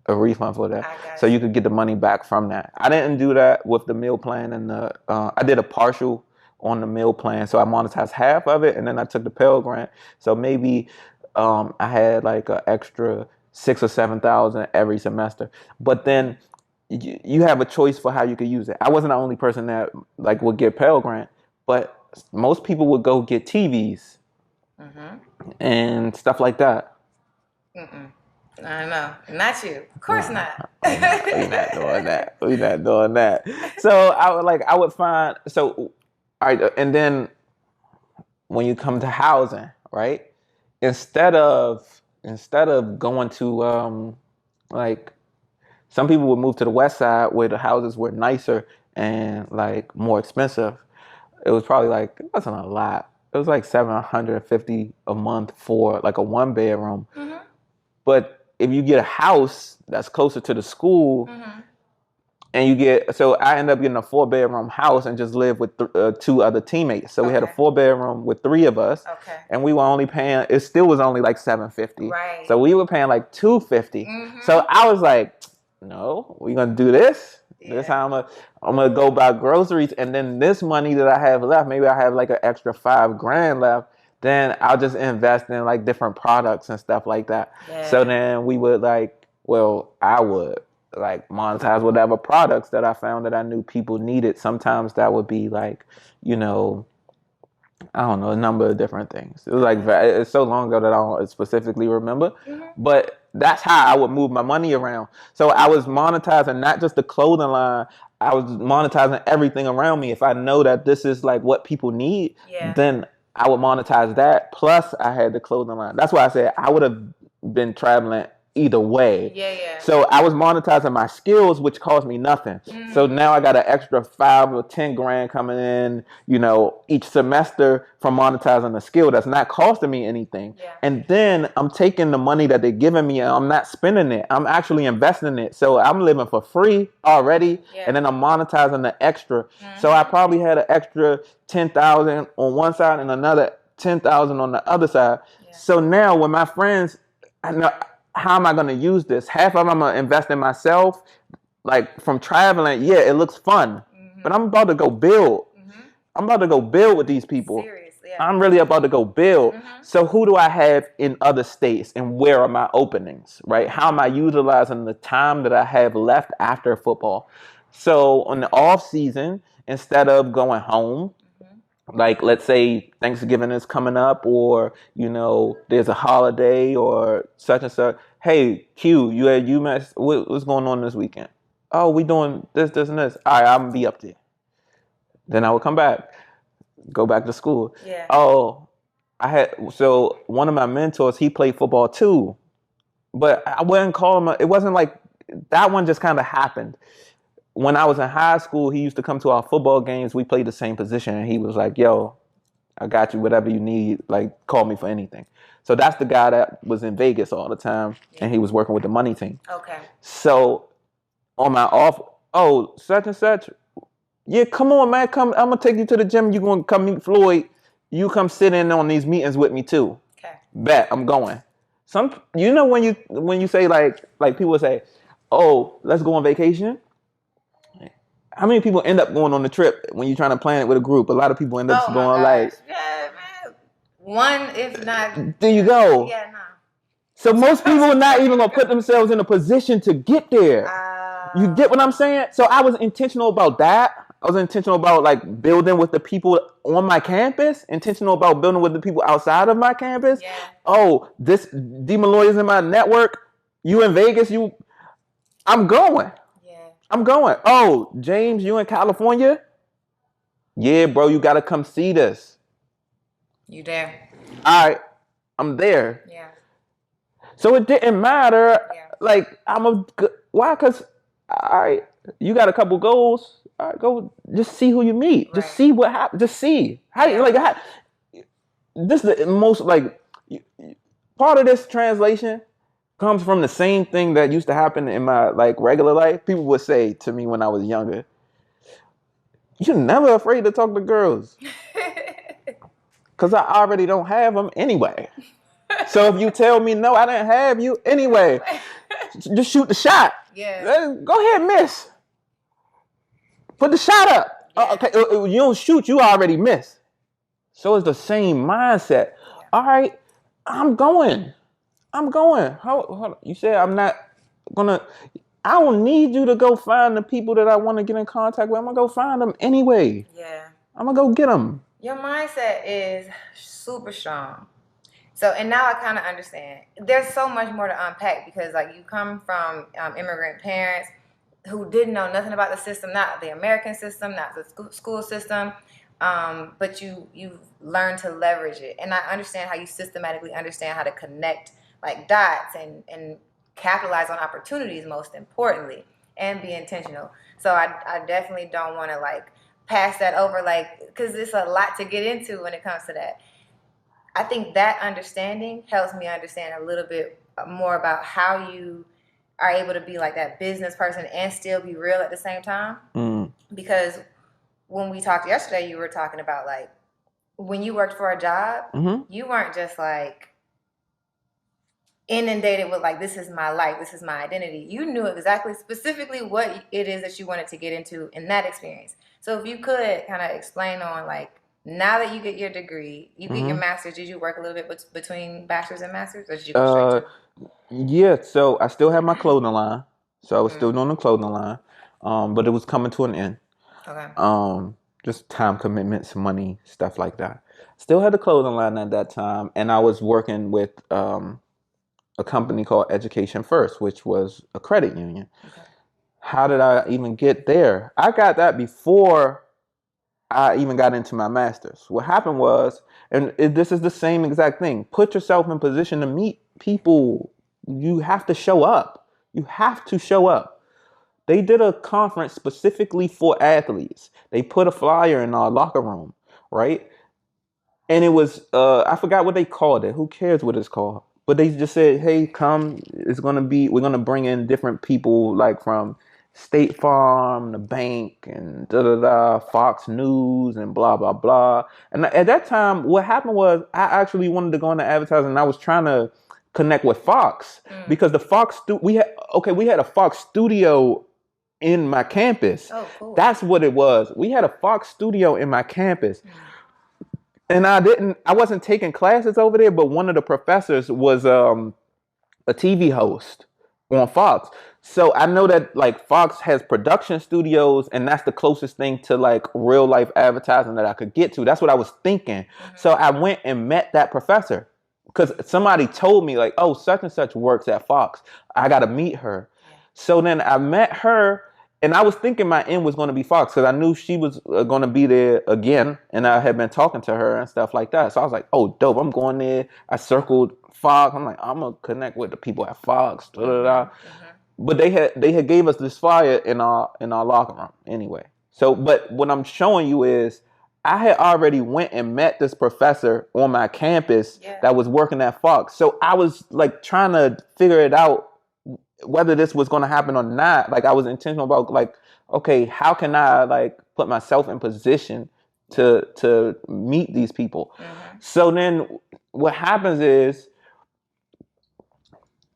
a refund for that. I got So you could get the money back from that. I didn't do that with the meal plan and I did a partial on the meal plan. So I monetized half of it and then I took the Pell Grant. So maybe I had like an extra 6,000 or 7,000 every semester. But then you have a choice for how you could use it. I wasn't the only person that like would get Pell Grant, but most people would go get TVs and stuff like that. I know. Not you. Of course not. We're not doing that. We're not doing that. So I would find, so, all right. And then when you come to housing, right? Instead of going to, like, some people would move to the west side where the houses were nicer and like more expensive. It was probably like, it wasn't a lot. It was like $750 a month for like a 1-bedroom. But if you get a house that's closer to the school, and you get, so I ended up getting a 4-bedroom house and just lived with 2 other teammates. So we had a 4-bedroom with 3 of us, and we were only paying. It still was only like $750. Right. So we were paying like $250. So I was like, no, we're gonna do this. This how I'm gonna go buy groceries, and then this money that I have left, maybe I have like an extra $5,000 left. Then I'll just invest in like different products and stuff like that. Yeah. So then we would like, well, I would like monetize whatever products that I found that I knew people needed. Sometimes that would be like, you know, I don't know, a number of different things. It was like, it's so long ago that I don't specifically remember, but that's how I would move my money around. So I was monetizing not just the clothing line, I was monetizing everything around me. If I know that this is like what people need, then I would monetize that. Plus I had the clothing line. That's why I said I would have been traveling either way. So I was monetizing my skills, which cost me nothing. So now I got an extra $5,000 or $10,000 coming in, you know, each semester from monetizing the skill that's not costing me anything. And then I'm taking the money that they're giving me and I'm not spending it. I'm actually investing in it. So I'm living for free already. And then I'm monetizing the extra. So I probably had an extra 10,000 on one side and another 10,000 on the other side. So now when my friends, I know, how am I going to use this? Half of them I'm going to invest in myself. Like from traveling, yeah, it looks fun. But I'm about to go build. I'm about to go build with these people. Seriously, I'm really about to go build. So who do I have in other states and where are my openings, right? How am I utilizing the time that I have left after football? So on the off season, instead of going home, like let's say Thanksgiving is coming up or, you know, there's a holiday or such and such. Hey, Q, you at UMass, what's going on this weekend? Oh, we doing this, and this. All right, I'm going to be up there. Then I would come back, go back to school. Oh, so one of my mentors, he played football too. But I wouldn't call him, it wasn't like, that one just kind of happened. When I was in high school, he used to come to our football games. We played the same position. And he was like, yo, I got you, whatever you need. Like, call me for anything. So that's the guy that was in Vegas all the time. And he was working with the money team. So on my off, oh, such and such. Yeah, come on, man. Come. I'm going to take you to the gym. You're going to come meet Floyd. You come sit in on these meetings with me too. Bet, I'm going. You know when you say like people say, oh, let's go on vacation. How many people end up going on the trip when you're trying to plan it with a group? A lot of people end up going like... Yeah, man. One, if not... There you go. Yeah, no. So most people are not even going to put themselves in a position to get there. You get what I'm saying? So I was intentional about that. I was intentional about like building with the people on my campus. Intentional about building with the people outside of my campus. Oh, this Demon Lawyers in my network. You in Vegas, I'm going. I'm going. Oh, James, you in California? Yeah, bro, you got to come see this. You there. All right, I'm there. So it didn't matter. Like, why? Because, all right, you got a couple goals. All right, go just see who you meet. Just see what happens. Just see. This is the most, like, part of this translation comes from the same thing that used to happen in my like regular life. People would say to me when I was younger, you're never afraid to talk to girls. Because I already don't have them anyway. So if you tell me no, I didn't have you anyway. just shoot the shot. Yeah. Go ahead, miss. Put the shot up. Yeah. Okay, you don't shoot, you already miss. So it's the same mindset. Yeah. All right, I'm going. Hold on. You said I'm not gonna. I don't need you to go find the people that I want to get in contact with. I'm gonna go find them anyway. Yeah. I'm gonna go get them. Your mindset is super strong. So, and now I kind of understand. There's so much more to unpack because, like, you come from immigrant parents who didn't know nothing about the system, not the American system, not the school system, but you've learned to leverage it. And I understand how you systematically understand how to connect, like, dots and capitalize on opportunities, most importantly, and be intentional. So I definitely don't want to, like, pass that over, like, because it's a lot to get into when it comes to that. I think that understanding helps me understand a little bit more about how you are able to be like that business person and still be real at the same time. Because when we talked yesterday, you were talking about, like, when you worked for a job, you weren't just like inundated with, like, this is my life, this is my identity. You knew exactly specifically what it is that you wanted to get into in that experience. So if you could kind of explain on, like, now that you get your degree, you get your master's, did you work a little bit between bachelor's and master's, or did you go straight to? Yeah, so I still had my clothing line. So I was still doing the clothing line. But it was coming to an end. Okay. Just time commitments, money, stuff like that. Still had the clothing line at that time, and I was working with a company called Education First, which was a credit union. Okay. How did I even get there? I got that before I even got into my master's. What happened was, and this is the same exact thing, put yourself in position to meet people. You have to show up. They did a conference specifically for athletes. They put a flyer in our locker room, right? And it was, I forgot what they called it. Who cares what it's called? But they just said, hey, come, we're going to bring in different people, like from State Farm, the bank, and Fox News, and blah, blah, blah. And at that time, what happened was I actually wanted to go into advertising, and I was trying to connect with Fox because the Fox, we had a Fox studio in my campus. Oh, cool. That's what it was. We had a Fox studio in my campus. And I wasn't taking classes over there, but one of the professors was a TV host on Fox. So I know that, like, Fox has production studios, and that's the closest thing to, like, real life advertising that I could get to. That's what I was thinking. So I went and met that professor because somebody told me, like, oh, such and such works at Fox. I got to meet her. So then I met her, and I was thinking my end was going to be Fox because I knew she was going to be there again, and I had been talking to her and stuff like that. So I was like, oh, dope, I'm going there. I circled Fox. I'm like, I'm going to connect with the people at Fox. But they had gave us this flyer in our locker room anyway. So, but what I'm showing you is I had already went and met this professor on my campus that was working at Fox. So I was, like, trying to figure it out whether this was going to happen or not. Like, I was intentional about, like, okay, how can I, like, put myself in position to meet these people? So then what happens is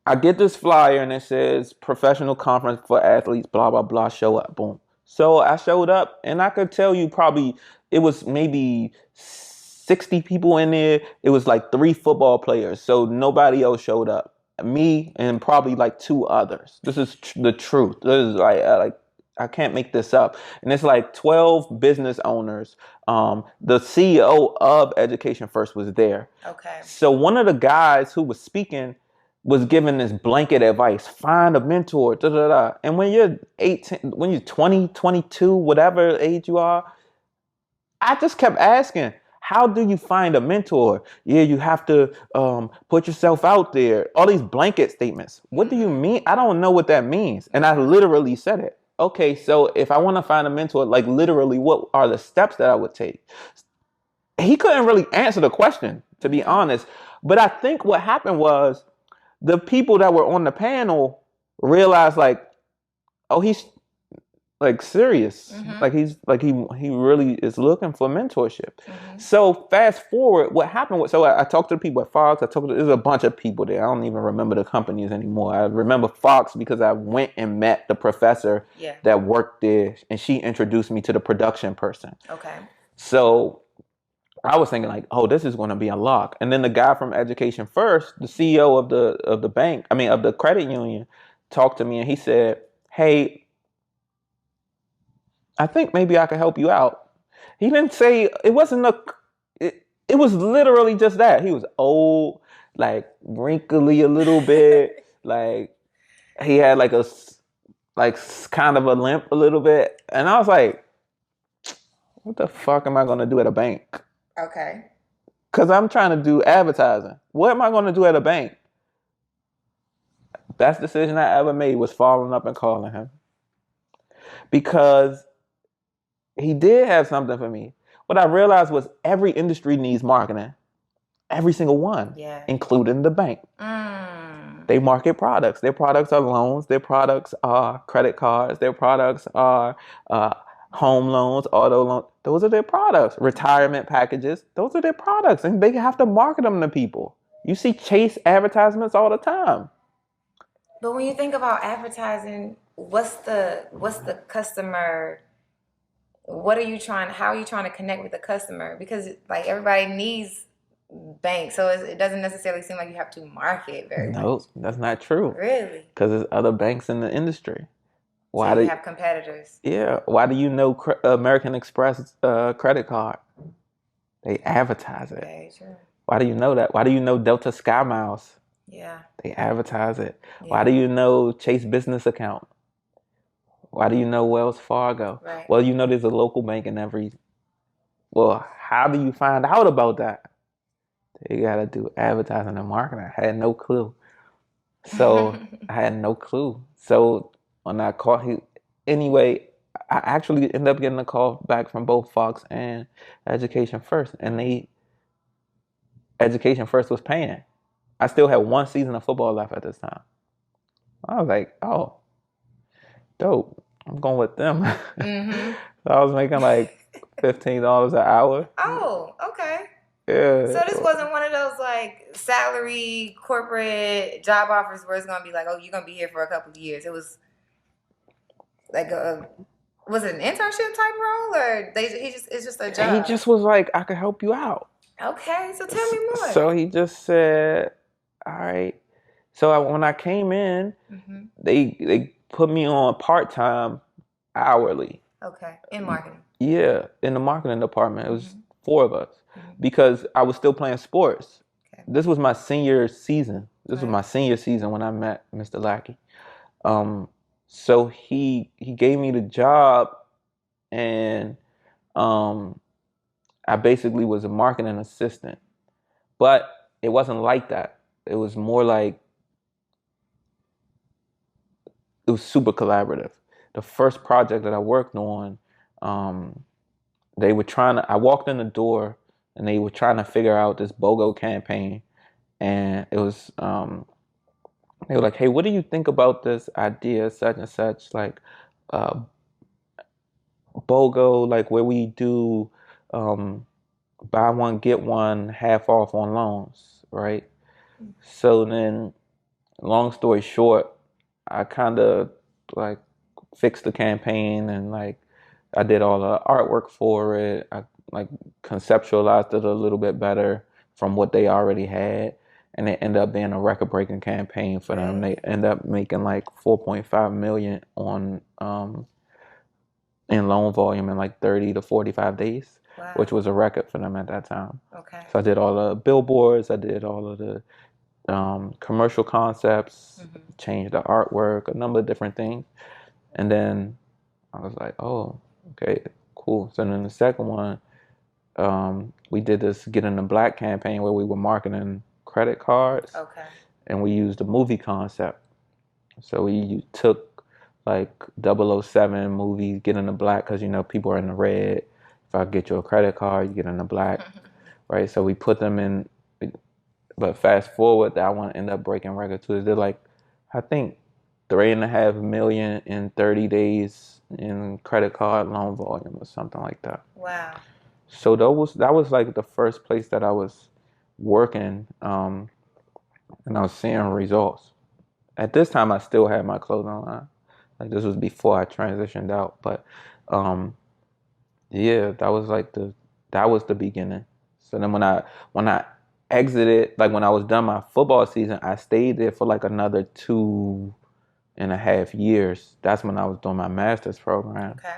I get this flyer and it says professional conference for athletes, blah, blah, blah, show up, boom. So I showed up, and I could tell you probably it was maybe 60 people in there. It was like 3 football players. So nobody else showed up. Me and probably like 2 others. This is the truth. This is like I can't make this up. And it's like 12 business owners. The CEO of Education First was there. Okay. So one of the guys who was speaking was giving this blanket advice: find a mentor. And when you're 18, when you're 20, 22, whatever age you are, I just kept asking, how do you find a mentor? Yeah, you have to put yourself out there. All these blanket statements. What do you mean? I don't know what that means. And I literally said it. Okay, so if I want to find a mentor, like, literally, what are the steps that I would take? He couldn't really answer the question, to be honest. But I think what happened was the people that were on the panel realized, like, oh, he's like serious. Like he really is looking for mentorship. So fast forward, what happened was, so I talked to the people at Fox. There's a bunch of people there. I don't even remember the companies anymore. I remember Fox because I went and met the professor that worked there, and she introduced me to the production person. Okay. So I was thinking like, oh, this is going to be a lock. And then the guy from Education First, the CEO of the bank, of the credit union, talked to me, and he said, hey, I think maybe I could help you out. He didn't say, it wasn't it was literally just that. He was old, like wrinkly a little bit, like he had like kind of a limp a little bit. And I was like, what the fuck am I going to do at a bank? Okay. Because I'm trying to do advertising. What am I going to do at a bank? Best decision I ever made was following up and calling him. Because he did have something for me. What I realized was every industry needs marketing. Every single one, including the bank. They market products. Their products are loans. Their products are credit cards. Their products are home loans, auto loans. Those are their products. Retirement packages. Those are their products. And they have to market them to people. You see Chase advertisements all the time. But when you think about advertising, what's the customer? How are you trying to connect with the customer? Because like everybody needs banks, so it doesn't necessarily seem like you have to market very much. No, that's not true. Really? Because there's other banks in the industry. Why do you have competitors? Yeah. Why do you know American Express credit card? They advertise it. Very true. Why do you know that? Why do you know Delta Sky Miles? Yeah. They advertise it. Yeah. Why do you know Chase Business Account? Why do you know Wells Fargo? Right. Well, you know there's a local bank in every... Well, how do you find out about that? They got to do advertising and marketing. I had no clue. So I had no clue. So when I called anyway, I actually ended up getting a call back from both Fox and Education First. And Education First was paying. I still had one season of football left at this time. I was like, oh, dope. I'm going with them. So I was making like $15 an hour. Oh, okay. Yeah. So this wasn't one of those like salary corporate job offers where it's gonna be like, oh, you're gonna be here for a couple of years. It was like was it an internship type role, or it's just a job? He just was like, I could help you out. Okay, so tell me more. So he just said, all right. So when I came in, they put me on part-time hourly. Okay, in marketing. Yeah, in the marketing department. It was 4 of us because I was still playing sports. Okay. This was my senior season. This was my senior season when I met Mr. Lackey. So he gave me the job, and I basically was a marketing assistant. But it wasn't like that. It was more like, it was super collaborative. The first project that I worked on, I walked in the door and they were trying to figure out this BOGO campaign. And it was, they were like, hey, what do you think about this idea, such and such, like BOGO, like where we do buy one, get one, half off on loans, right? So then, long story short, I kind of like fixed the campaign and like I did all the artwork for it. I like conceptualized it a little bit better from what they already had. And it ended up being a record-breaking campaign for them. They ended up making like 4.5 million on in loan volume in like 30 to 45 days, which was a record for them at that time. Okay. So I did all the billboards. I did all of the commercial concepts, changed the artwork, a number of different things. And then I was like, oh, okay, cool. So then the second one, we did this Get in the Black campaign where we were marketing credit cards. Okay. And we used a movie concept. So we took like 007 movies, Get in the Black, because, you know, people are in the red. If I get you a credit card, you get in the black, right? So we put them in. But fast forward, that one ended up breaking records too. They're like, I think 3.5 million in 30 days in credit card loan volume or something like that. Wow. So that was like the first place that I was working, and I was seeing results. At this time, I still had my clothing line. Like this was before I transitioned out, but um, yeah, that was the beginning. So then when I exited, like when I was done my football season, I stayed there for like another 2.5 years. That's when I was doing my master's program. Okay.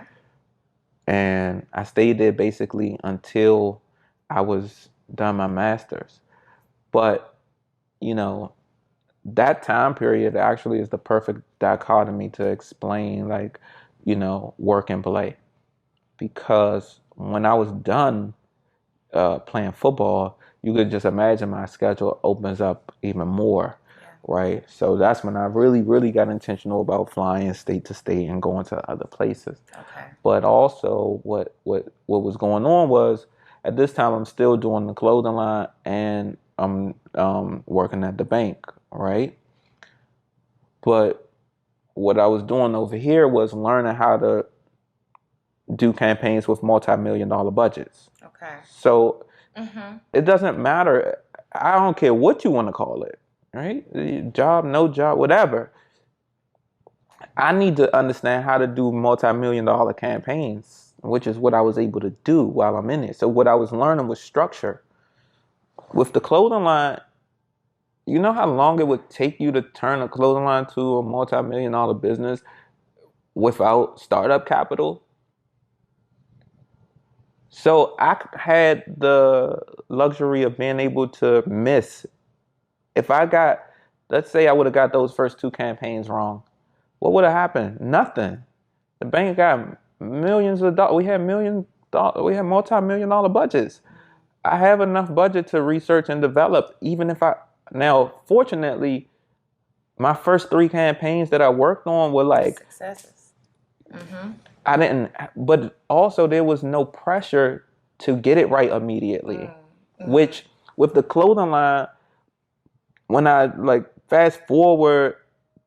And I stayed there basically until I was done my master's. But, you know, that time period actually is the perfect dichotomy to explain like, work and play. Because when I was done playing football, you could just imagine my schedule opens up even more, right? So that's when I really, really got intentional about flying state to state and going to other places. Okay. But also, what was going on was at this time I'm still doing the clothing line and I'm working at the bank, right? But what I was doing over here was learning how to do campaigns with multi-million-dollar budgets. Okay. So it doesn't matter. I don't care what you want to call it, right? Job, no job, whatever. I need to understand how to do multi-million-dollar campaigns, which is what I was able to do while I'm in it. So what I was learning was structure. With the clothing line, you know how long it would take you to turn a clothing line to a multi-million-dollar business without startup capital? So I had the luxury of being able to miss. If I got, let's say I would have got those first two campaigns wrong, what would have happened? Nothing. The bank got millions of dollars. We had multi-million-dollar budgets. I have enough budget to research and develop, even if now, fortunately, my first three campaigns that I worked on were like successes. I didn't, but also there was no pressure to get it right immediately. Which with the clothing line, when I like fast forward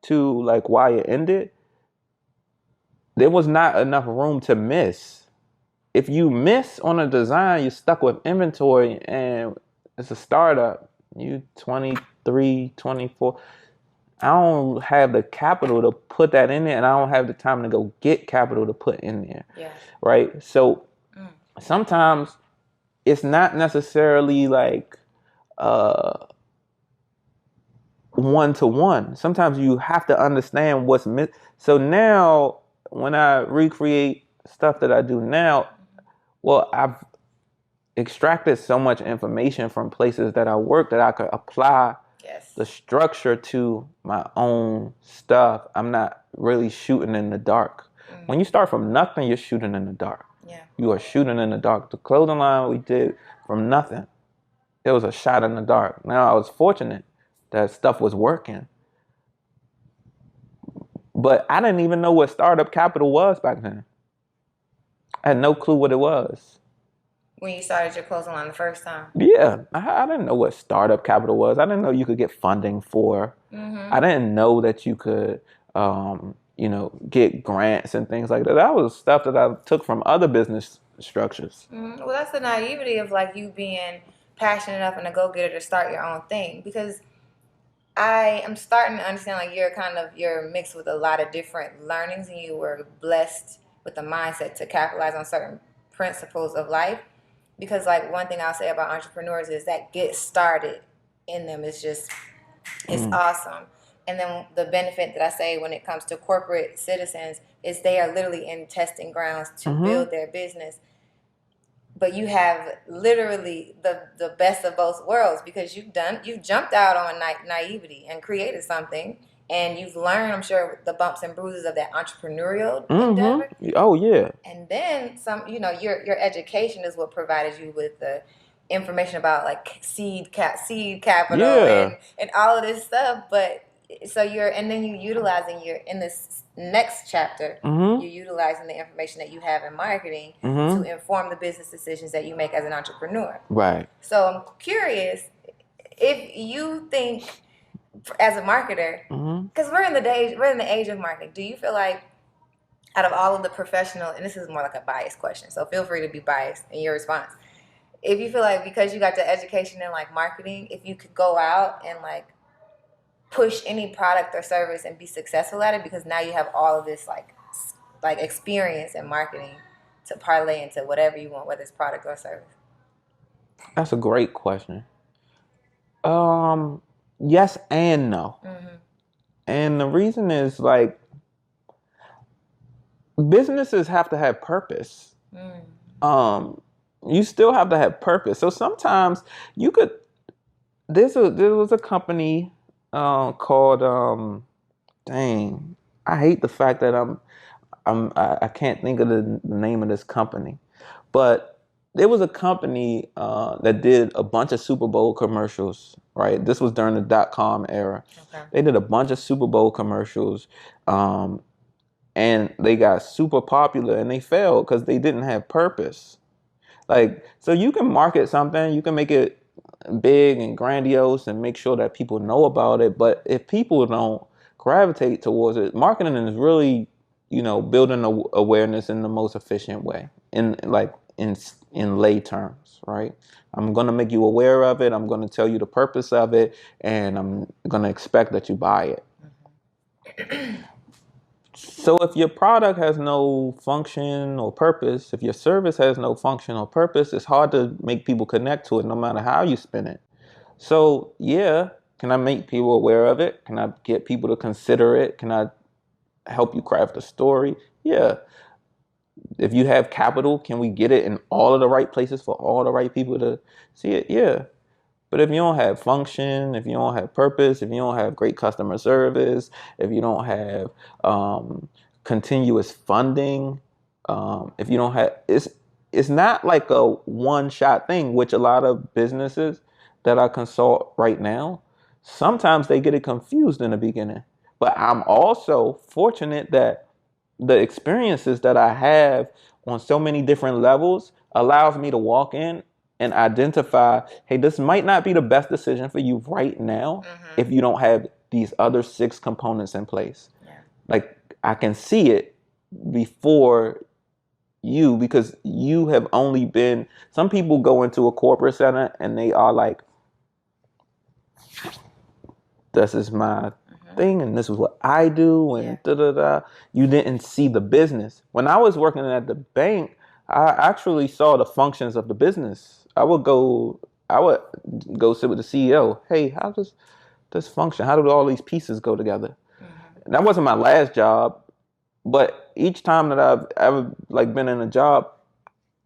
to like why it ended, there was not enough room to miss. If you miss on a design, you're stuck with inventory and it's a startup. You 23, 24. I don't have the capital to put that in there, and I don't have the time to go get capital to put in there. Yeah. Right? So sometimes it's not necessarily like one-to-one. Sometimes you have to understand what's missing. So now when I recreate stuff that I do now, well, I've extracted so much information from places that I work that I could apply the structure to my own stuff. I'm not really shooting in the dark. When you start from nothing, you're shooting in the dark. Yeah. You are shooting in the dark. The clothing line we did from nothing. It was a shot in the dark. Now I was fortunate that stuff was working. But I didn't even know what startup capital was back then. I had no clue what it was. When you started your clothing line the first time? Yeah, I didn't know what startup capital was. I didn't know you could get funding for. I didn't know that you could, get grants and things like that. That was stuff that I took from other business structures. Well, that's the naivety of like you being passionate enough and a go-getter to start your own thing. Because I am starting to understand like you're mixed with a lot of different learnings, and you were blessed with the mindset to capitalize on certain principles of life. Because like one thing I'll say about entrepreneurs is that get started in them is just, it's awesome. And then the benefit that I say when it comes to corporate citizens is they are literally in testing grounds to build their business. But you have literally the best of both worlds, because you've jumped out on naivety and created something. And you've learned, I'm sure, the bumps and bruises of that entrepreneurial endeavor. Oh, yeah. And then your education is what provided you with the information about like seed capital and all of this stuff. But then you utilizing in this next chapter, you're utilizing the information that you have in marketing to inform the business decisions that you make as an entrepreneur. Right. So I'm curious if you think, as a marketer, because we're in the age of marketing, do you feel like out of all of the professional, and this is more like a biased question, so feel free to be biased in your response. If you feel like because you got the education in like marketing, if you could go out and like push any product or service and be successful at it, because now you have all of this like experience in marketing to parlay into whatever you want, whether it's product or service. That's a great question. Yes and no. And the reason is like businesses have to have purpose. You still have to have purpose. So sometimes you could. There was a company called dang. I hate the fact that I can't think of the name of this company, but there was a company that did a bunch of Super Bowl commercials. Right, this was during the .com era. Okay. They did a bunch of Super Bowl commercials, and they got super popular, and they failed because they didn't have purpose. Like, so you can market something, you can make it big and grandiose and make sure that people know about it, but if people don't gravitate towards it, marketing is really, building awareness in the most efficient way, in lay terms, right? I'm going to make you aware of it, I'm going to tell you the purpose of it, and I'm going to expect that you buy it. So if your product has no function or purpose, if your service has no function or purpose, it's hard to make people connect to it no matter how you spin it. So yeah, can I make people aware of it? Can I get people to consider it? Can I help you craft a story? Yeah. If you have capital, can we get it in all of the right places for all the right people to see it? Yeah. But if you don't have function, if you don't have purpose, if you don't have great customer service, if you don't have continuous funding, if you don't have, it's not like a one-shot thing, which a lot of businesses that I consult right now, sometimes they get it confused in the beginning. But I'm also fortunate that the experiences that I have on so many different levels allows me to walk in and identify, hey, this might not be the best decision for you right now if you don't have these other 6 components in place. Yeah. Like, I can see it before you, because you have only been, some people go into a corporate center and they are like, this is my thing and this is what I do and da-da-da. You didn't see the business. When I was working at the bank, I actually saw the functions of the business. I would go sit with the CEO. Hey, how does this function? How do all these pieces go together? And that wasn't my last job, but each time that I've ever been in a job,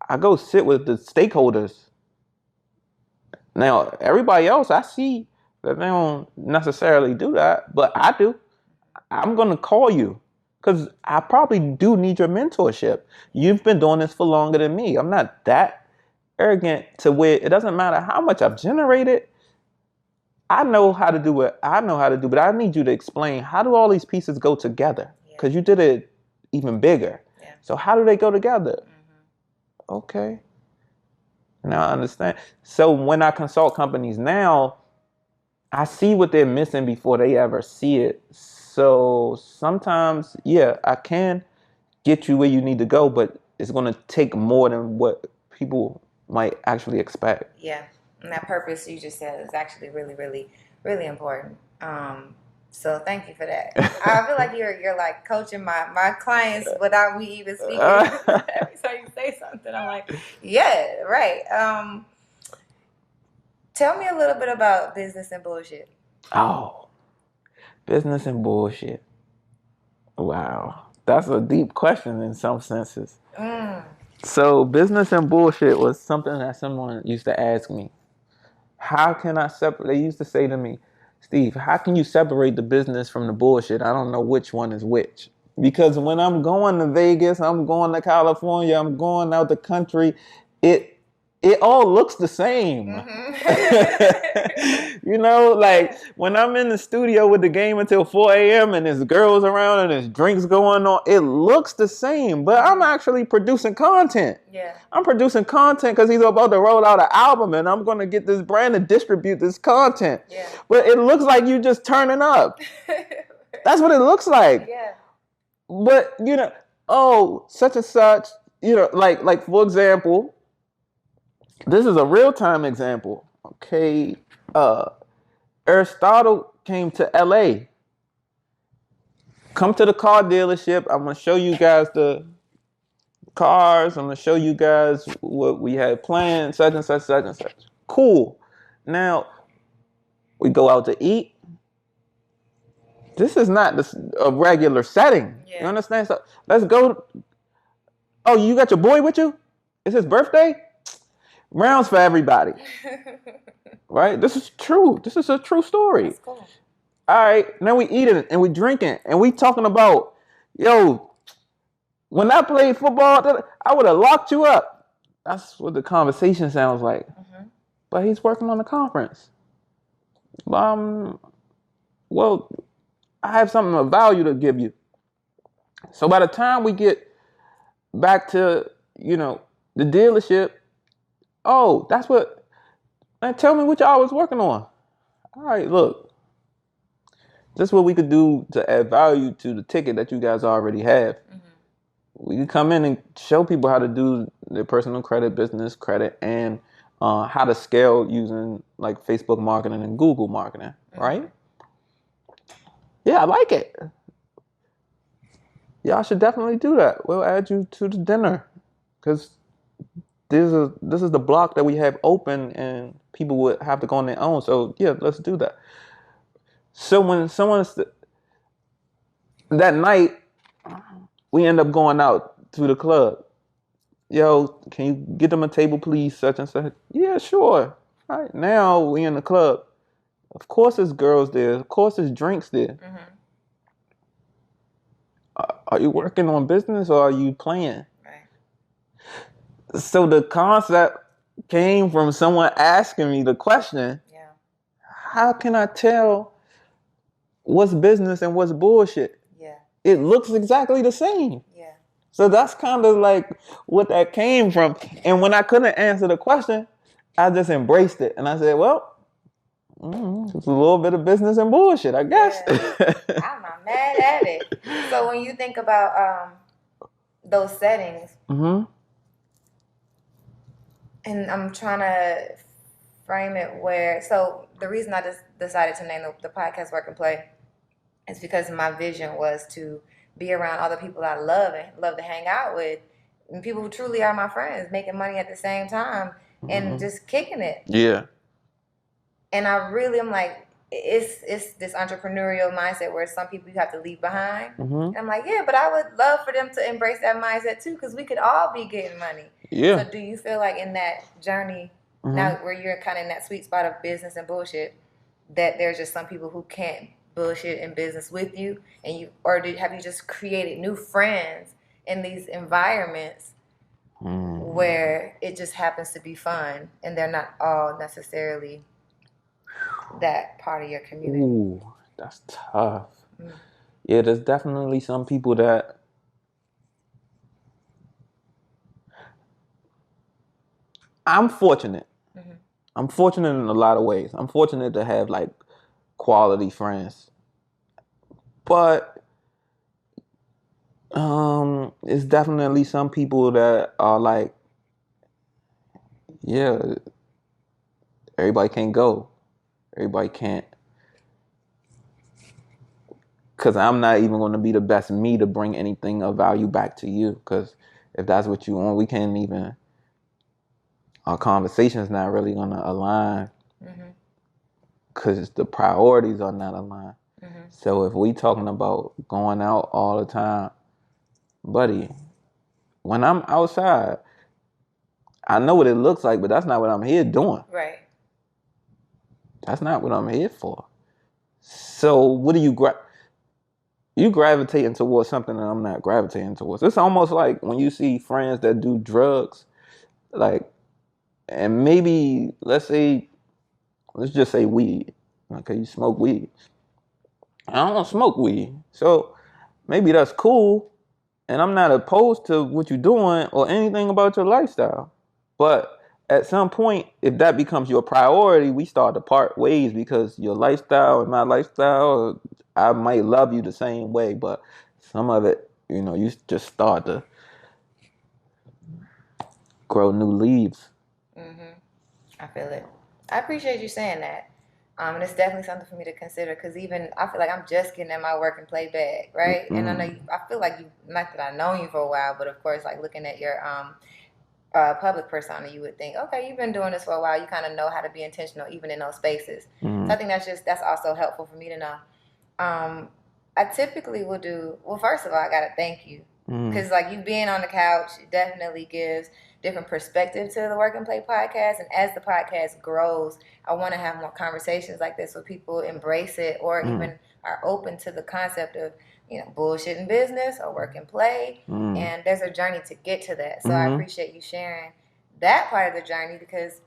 I go sit with the stakeholders. Now, everybody else, I see that they don't necessarily do that, but I do. I'm going to call you because I probably do need your mentorship. You've been doing this for longer than me. I'm not that arrogant to where it doesn't matter how much I've generated. I know how to do what I know how to do, but I need you to explain, how do all these pieces go together? Because you did it even bigger. Yeah. So how do they go together? Okay. Now I understand. So when I consult companies now, I see what they're missing before they ever see it. So sometimes, yeah, I can get you where you need to go, but it's going to take more than what people might actually expect. Yeah, and that purpose you just said is actually really, really, really important. So thank you for that. I feel like you're like coaching my clients without me even speaking. Every time you say something, I'm like, yeah, right. Tell me a little bit about business and bullshit. Oh, business and bullshit. Wow, that's a deep question in some senses. So business and bullshit was something that someone used to ask me. How can I separate? They used to say to me, Steve, how can you separate the business from the bullshit? I don't know which one is which. Because when I'm going to Vegas, I'm going to California, I'm going out the country, it all looks the same. Like when I'm in the studio with the game until 4 a.m. and there's girls around and there's drinks going on, it looks the same, but I'm actually producing content. Yeah. I'm producing content because he's about to roll out an album and I'm going to get this brand to distribute this content. Yeah. But it looks like you just turning up. That's what it looks like. Yeah. But, oh, such and such, like for example, this is a real time example. Okay, Aristotle came to LA. Come to the car dealership. I'm gonna show you guys the cars. I'm gonna show you guys what we had planned, such and such, such and such. Cool. Now we go out to eat. This is not a regular setting. Yeah. You understand? So let's go. Oh, you got your boy with you? It's his birthday? Rounds for everybody. Right? This is true. This is a true story. That's cool. All right. Now we eating and we drinking and we talking about, yo, when I played football, I would have locked you up. That's what the conversation sounds like. Mm-hmm. But he's working on the conference. Well, I have something of value to give you. So by the time we get back to, the dealership, oh, that's what, man, tell me what y'all was working on. All right, look, this is what we could do to add value to the ticket that you guys already have. Mm-hmm. We can come in and show people how to do their personal credit, business credit, and how to scale using like Facebook marketing and Google marketing, right? Yeah, I like it. Y'all should definitely do that. We'll add you to the dinner because this is the block that we have open and people would have to go on their own. So yeah, let's do that. So when that night, we end up going out to the club. Yo, can you get them a table, please? Such and such. Yeah, sure. All right, now we in the club. Of course, there's girls there. Of course, there's drinks there. Mm-hmm. Are you working on business or are you playing? Right. So the concept came from someone asking me the question. Yeah. How can I tell what's business and what's bullshit? Yeah. It looks exactly the same. Yeah. So that's kind of like what that came from. And when I couldn't answer the question, I just embraced it. And I said, well, it's a little bit of business and bullshit, I guess. Yeah. I'm not mad at it. So when you think about those settings, mm-hmm. and I'm trying to frame it so the reason I just decided to name the podcast Work and Play is because my vision was to be around other people I love and love to hang out with, and people who truly are my friends, making money at the same time and mm-hmm. just kicking it. Yeah. And I really am like, it's this entrepreneurial mindset where some people you have to leave behind. Mm-hmm. And I'm like, yeah, but I would love for them to embrace that mindset too, because we could all be getting money. Yeah. So do you feel like in that journey, mm-hmm. now where you're kind of in that sweet spot of business and bullshit, that there's just some people who can't bullshit in business with you, and have you just created new friends in these environments where it just happens to be fun and they're not all necessarily that part of your community? Ooh, that's tough. Yeah, there's definitely some people that I'm fortunate. Mm-hmm. I'm fortunate in a lot of ways. I'm fortunate to have like quality friends. But it's definitely some people that are like, yeah, everybody can't go. Everybody can't. Because I'm not even going to be the best me to bring anything of value back to you. Because if that's what you want, we can't even, our conversation's not really going to align. Because the priorities are not aligned. Mm-hmm. So if we talking about going out all the time, buddy, when I'm outside, I know what it looks like, but that's not what I'm here doing. Right. That's not what I'm here for. So what do you you gravitating towards something that I'm not gravitating towards. It's almost like when you see friends that do drugs, like, and maybe let's just say weed. Okay, you smoke weed. I don't smoke weed. So maybe that's cool. And I'm not opposed to what you're doing or anything about your lifestyle. But at some point, if that becomes your priority, we start to part ways because your lifestyle and my lifestyle, I might love you the same way, but some of it, you just start to grow new leaves. I feel it. I appreciate you saying that. And it's definitely something for me to consider because even I feel like I'm just getting in my work and play bag, right? And I know I feel like you, not that I've known you for a while, but of course, like looking at your public persona, you would think, okay, you've been doing this for a while. You kind of know how to be intentional even in those spaces. So I think that's also helpful for me to know. I typically will do, well, first of all, I got to thank you because like you being on the couch definitely gives different perspective to the Work and Play podcast. And as the podcast grows, I want to have more conversations like this where people embrace it or even are open to the concept of, bullshit in business or work and play. And there's a journey to get to that. So I appreciate you sharing that part of the journey because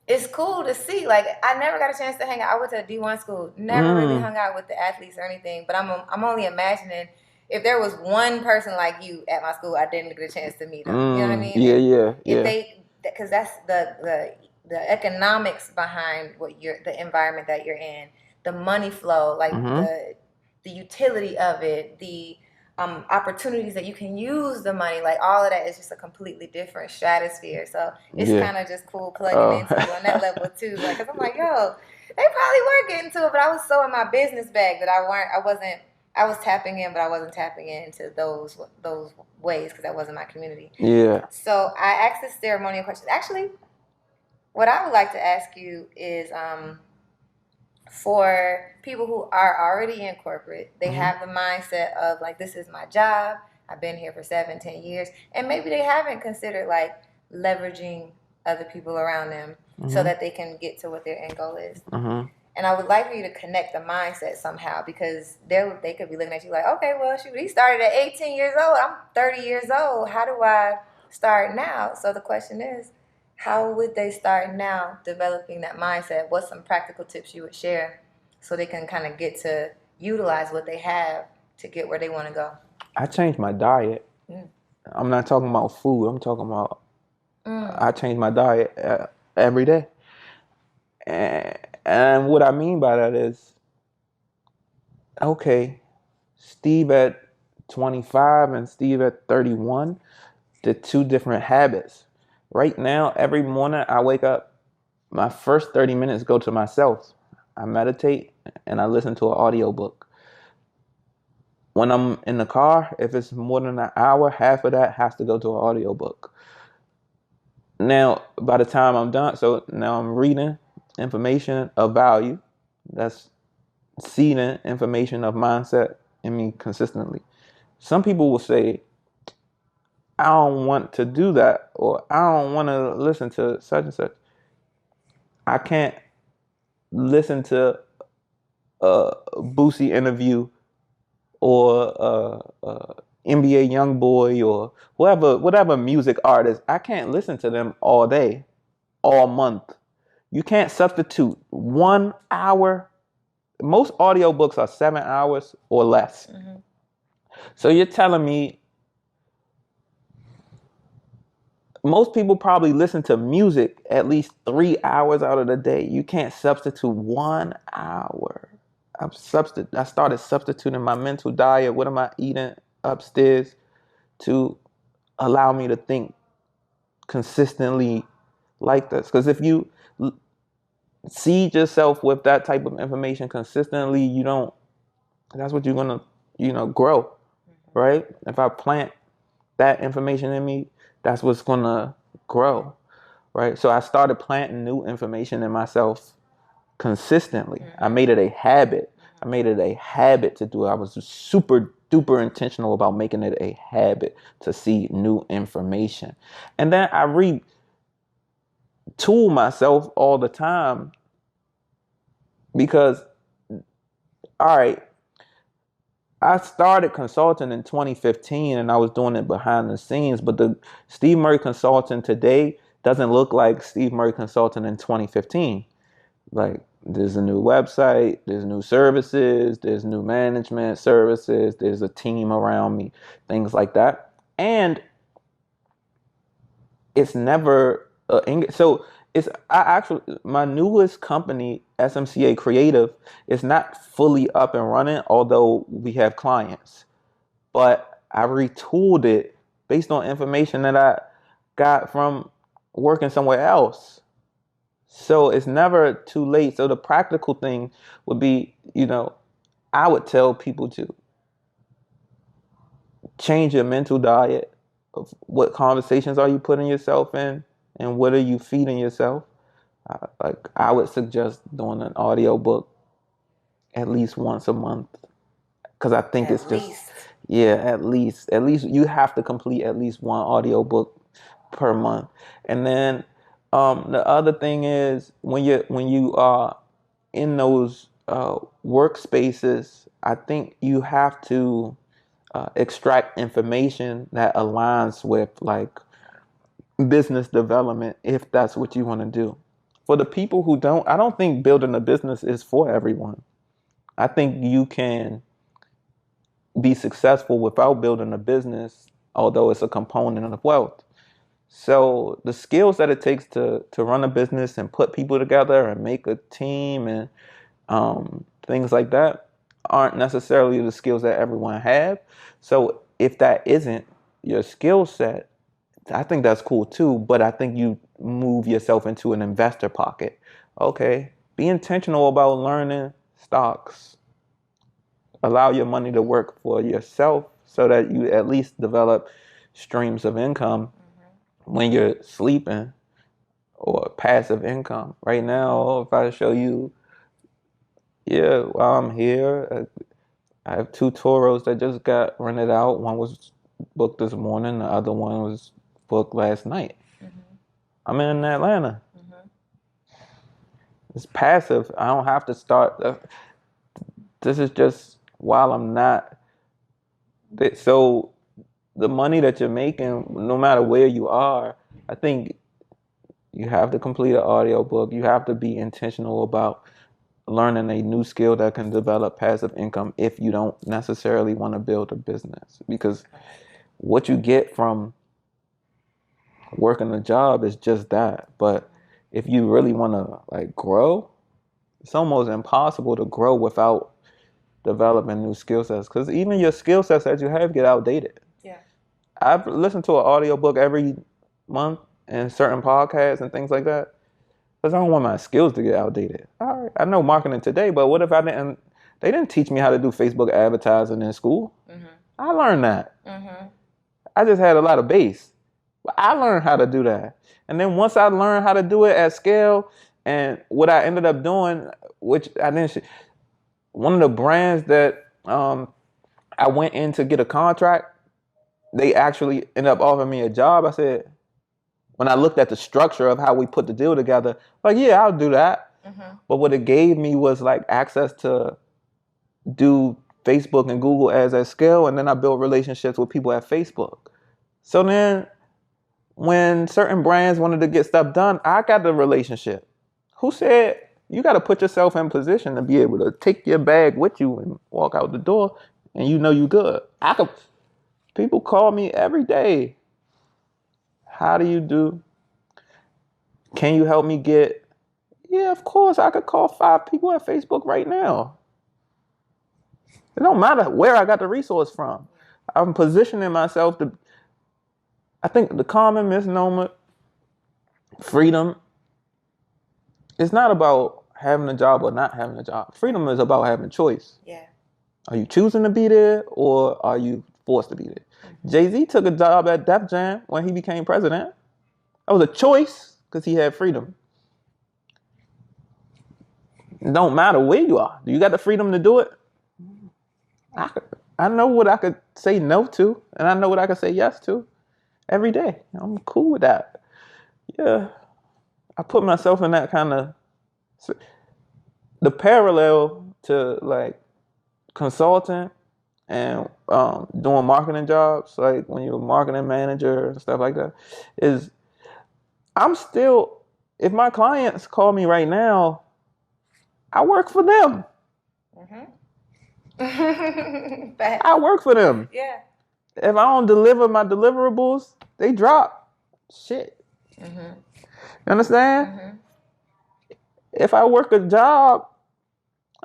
it's cool to see. Like, I never got a chance to hang out. I went to a D1 school, never really hung out with the athletes or anything. But I'm only imagining if there was one person like you at my school, I didn't get a chance to meet them. You know what I mean? Yeah. If they, because that's the economics behind the environment that you're in, the money flow, like the utility of it, the opportunities that you can use the money, like all of that is just a completely different stratosphere. So it's kind of just cool plugging into it on that level too. Like, cause I'm like, yo, they probably were getting to it, but I was so in my business bag that I was tapping in, but I wasn't tapping into those ways because that wasn't my community. Yeah. So I asked this ceremonial question. Actually, what I would like to ask you is, for people who are already in corporate, they have the mindset of like, this is my job. I've been here for 7-10 years. And maybe they haven't considered like leveraging other people around them so that they can get to what their end goal is. And I would like for you to connect the mindset somehow because they could be looking at you like, okay, well, shoot, he started at 18 years old. I'm 30 years old. How do I start now? So the question is, how would they start now developing that mindset? What's some practical tips you would share so they can kind of get to utilize what they have to get where they want to go? I changed my diet. I'm not talking about food. I'm talking about I change my diet every day. And what I mean by that is, okay, Steve at 25 and Steve at 31, the two different habits. Right now, every morning I wake up, my first 30 minutes go to myself. I meditate and I listen to an audiobook. When I'm in the car, if it's more than an hour, half of that has to go to an audiobook. Now, by the time I'm done, so now I'm reading information of value. That's seeding information of mindset in me consistently. Some people will say, I don't want to do that, or I don't want to listen to such and such. I can't listen to a Boosie interview or NBA Youngboy or whatever music artist. I can't listen to them all day, all month. You can't substitute 1 hour. Most audiobooks are 7 hours or less. So you're telling me most people probably listen to music at least 3 hours out of the day. You can't substitute 1 hour. I started substituting my mental diet. What am I eating upstairs to allow me to think consistently like this? Because if you seed yourself with that type of information consistently, that's what you're going to, grow, right? If I plant that information in me, that's what's going to grow, right? So I started planting new information in myself consistently. I made it a habit. I made it a habit to do it. I was super duper intentional about making it a habit to see new information. And then I retool myself all the time because, all right, I started consulting in 2015 and I was doing it behind the scenes, but the Steve Murray consulting today doesn't look like Steve Murray consulting in 2015. Like, there's a new website, there's new services, there's new management services, there's a team around me, things like that. And it's never my newest company, SMCA Creative, is not fully up and running, although we have clients. But I retooled it based on information that I got from working somewhere else. So it's never too late. So the practical thing would be, I would tell people to change your mental diet of what conversations are you putting yourself in and what are you feeding yourself. Like I would suggest doing an audio book at least once a month because I think it's just at least you have to complete at least one audio book per month. And then the other thing is when you are in those workspaces, I think you have to extract information that aligns with like business development if that's what you want to do. For the people who don't, I don't think building a business is for everyone. I think you can be successful without building a business, although it's a component of wealth. So the skills that it takes to run a business and put people together and make a team and things like that aren't necessarily the skills that everyone have. So if that isn't your skill set, I think that's cool too, but I think you move yourself into an investor pocket. Okay, be intentional about learning stocks. Allow your money to work for yourself so that you at least develop streams of income when you're sleeping or passive income. Right now, if I show you, while I'm here, I have 2 Toros that just got rented out. One was booked this morning. The other one was booked last night. I'm in Atlanta. It's passive. I don't have to start. This is just while I'm not. So the money that you're making, no matter where you are, I think you have to complete an audio book. You have to be intentional about learning a new skill that can develop passive income if you don't necessarily want to build a business. Because what you get from working a job is just that. But if you really want to like grow, it's almost impossible to grow without developing new skill sets. Because even your skill sets that you have get outdated. Yeah. I've listened to an audiobook every month and certain podcasts and things like that. Because I don't want my skills to get outdated. All right, I know marketing today, but what if I didn't? They didn't teach me how to do Facebook advertising in school. I learned that. I just had a lot of base. But I learned how to do that. And then once I learned how to do it at scale, and what I ended up doing, which I didn't, one of the brands that I went in to get a contract, they actually ended up offering me a job. I said, when I looked at the structure of how we put the deal together, like, yeah, I'll do that. But what it gave me was like access to do Facebook and Google ads at scale. And then I built relationships with people at Facebook. So then when certain brands wanted to get stuff done, I got the relationship. Who said you got to put yourself in position to be able to take your bag with you and walk out the door and you good. People call me every day. How do you do? Can you help me get? Yeah, of course. I could call 5 people at Facebook right now. It don't matter where I got the resource from. I'm positioning myself to. I think the common misnomer, freedom, it's not about having a job or not having a job. Freedom is about having choice. Yeah. Are you choosing to be there or are you forced to be there? Jay-Z took a job at Def Jam when he became president. That was a choice because he had freedom. It don't matter where you are. Do you got the freedom to do it? I know what I could say no to, and I know what I could say yes to every day. I'm cool with that. Yeah. I put myself in that kind of... The parallel to like consulting and doing marketing jobs, like when you're a marketing manager and stuff like that, is I'm still, if my clients call me right now, I work for them. I work for them. Yeah. If I don't deliver my deliverables, they drop. Shit. You understand? If I work a job,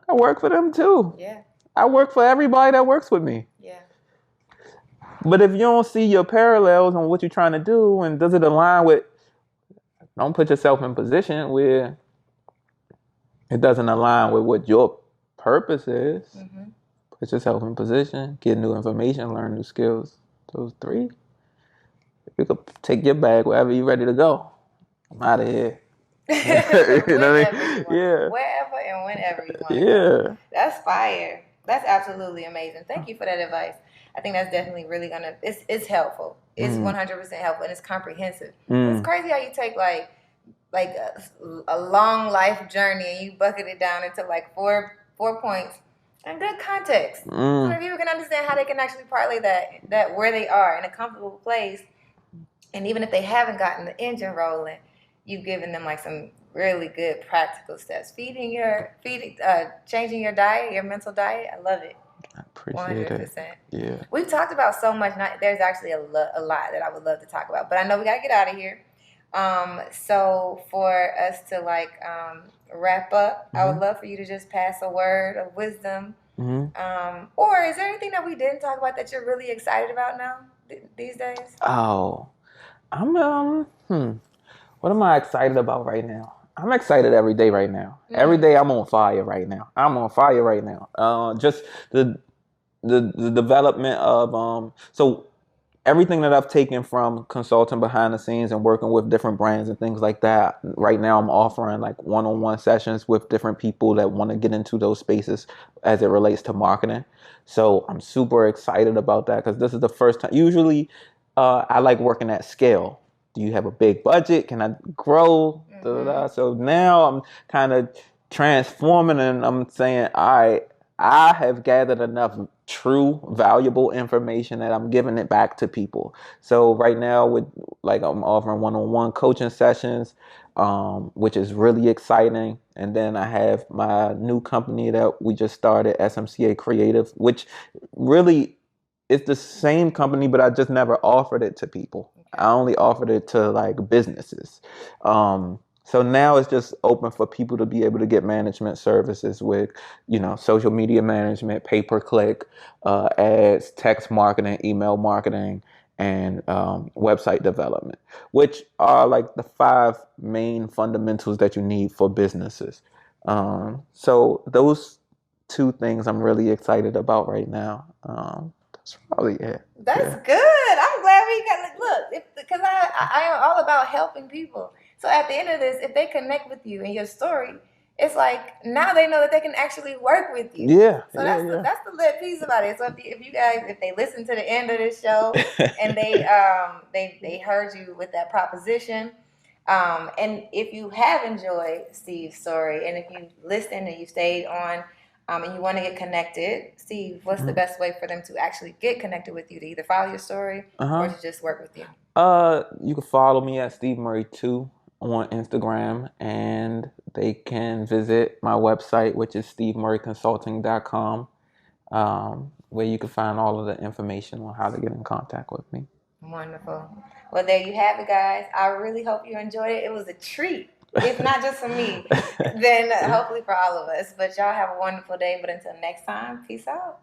I work for them too. Yeah. I work for everybody that works with me. Yeah. But if you don't see your parallels on what you're trying to do, and does it align with, don't put yourself in a position where it doesn't align with what your purpose is. Mm-hmm. Put yourself in position, get new information, learn new skills. Those three, you could take your bag wherever you're ready to go. I'm out of here. You know what I mean? Yeah. Wherever and whenever you want to go. That's fire. That's absolutely amazing. Thank you for that advice. I think that's definitely really gonna. It's helpful. It's 100% helpful, and it's comprehensive. It's crazy how you take like a long life journey and you bucket it down into like four points and good context, so that people can understand how they can actually parlay that where they are in a comfortable place, and even if they haven't gotten the engine rolling, you've given them like some really good practical steps. Changing your diet, your mental diet. I love it. I appreciate 100%. It. Yeah. We've talked about so much. There's actually a lot that I would love to talk about, but I know we got to get out of here. So for us to wrap up, I would love for you to just pass a word of wisdom. Or is there anything that we didn't talk about that you're really excited about now these days? Oh, I'm what am I excited about right now? I'm excited every day right now. Every day I'm on fire right now. Just the development of so everything that I've taken from consulting behind the scenes and working with different brands and things like that. Right now I'm offering like one-on-one sessions with different people that want to get into those spaces as it relates to marketing. So I'm super excited about that because this is the first time. Usually I like working at scale. Do you have a big budget? Can I grow? So now I'm kind of transforming and I'm saying, all right, I have gathered enough true, valuable information that I'm giving it back to people. So right now, I'm offering one-on-one coaching sessions, which is really exciting. And then I have my new company that we just started, SMCA Creative, which really is the same company, but I just never offered it to people. I only offered it to like businesses. So now it's just open for people to be able to get management services with, social media management, pay-per-click, ads, text marketing, email marketing, and website development, which are like the 5 main fundamentals that you need for businesses. So those 2 things I'm really excited about right now. That's probably it. That's good. I'm glad we got because I am all about helping people. So at the end of this, if they connect with you and your story, it's like now they know that they can actually work with you. Yeah. So that's the lit piece about it. So if you guys they listen to the end of this show and they heard you with that proposition, and if you have enjoyed Steve's story and if you listened and you stayed on. And you want to get connected, Steve, what's the best way for them to actually get connected with you, to either follow your story or to just work with you? You can follow me at Steve Murray 2 on Instagram, and they can visit my website, which is stevemurrayconsulting.com, where you can find all of the information on how to get in contact with me. Wonderful. Well, there you have it, guys. I really hope you enjoyed it. It was a treat. If not just for me, then hopefully for all of us. But y'all have a wonderful day. But until next time, peace out.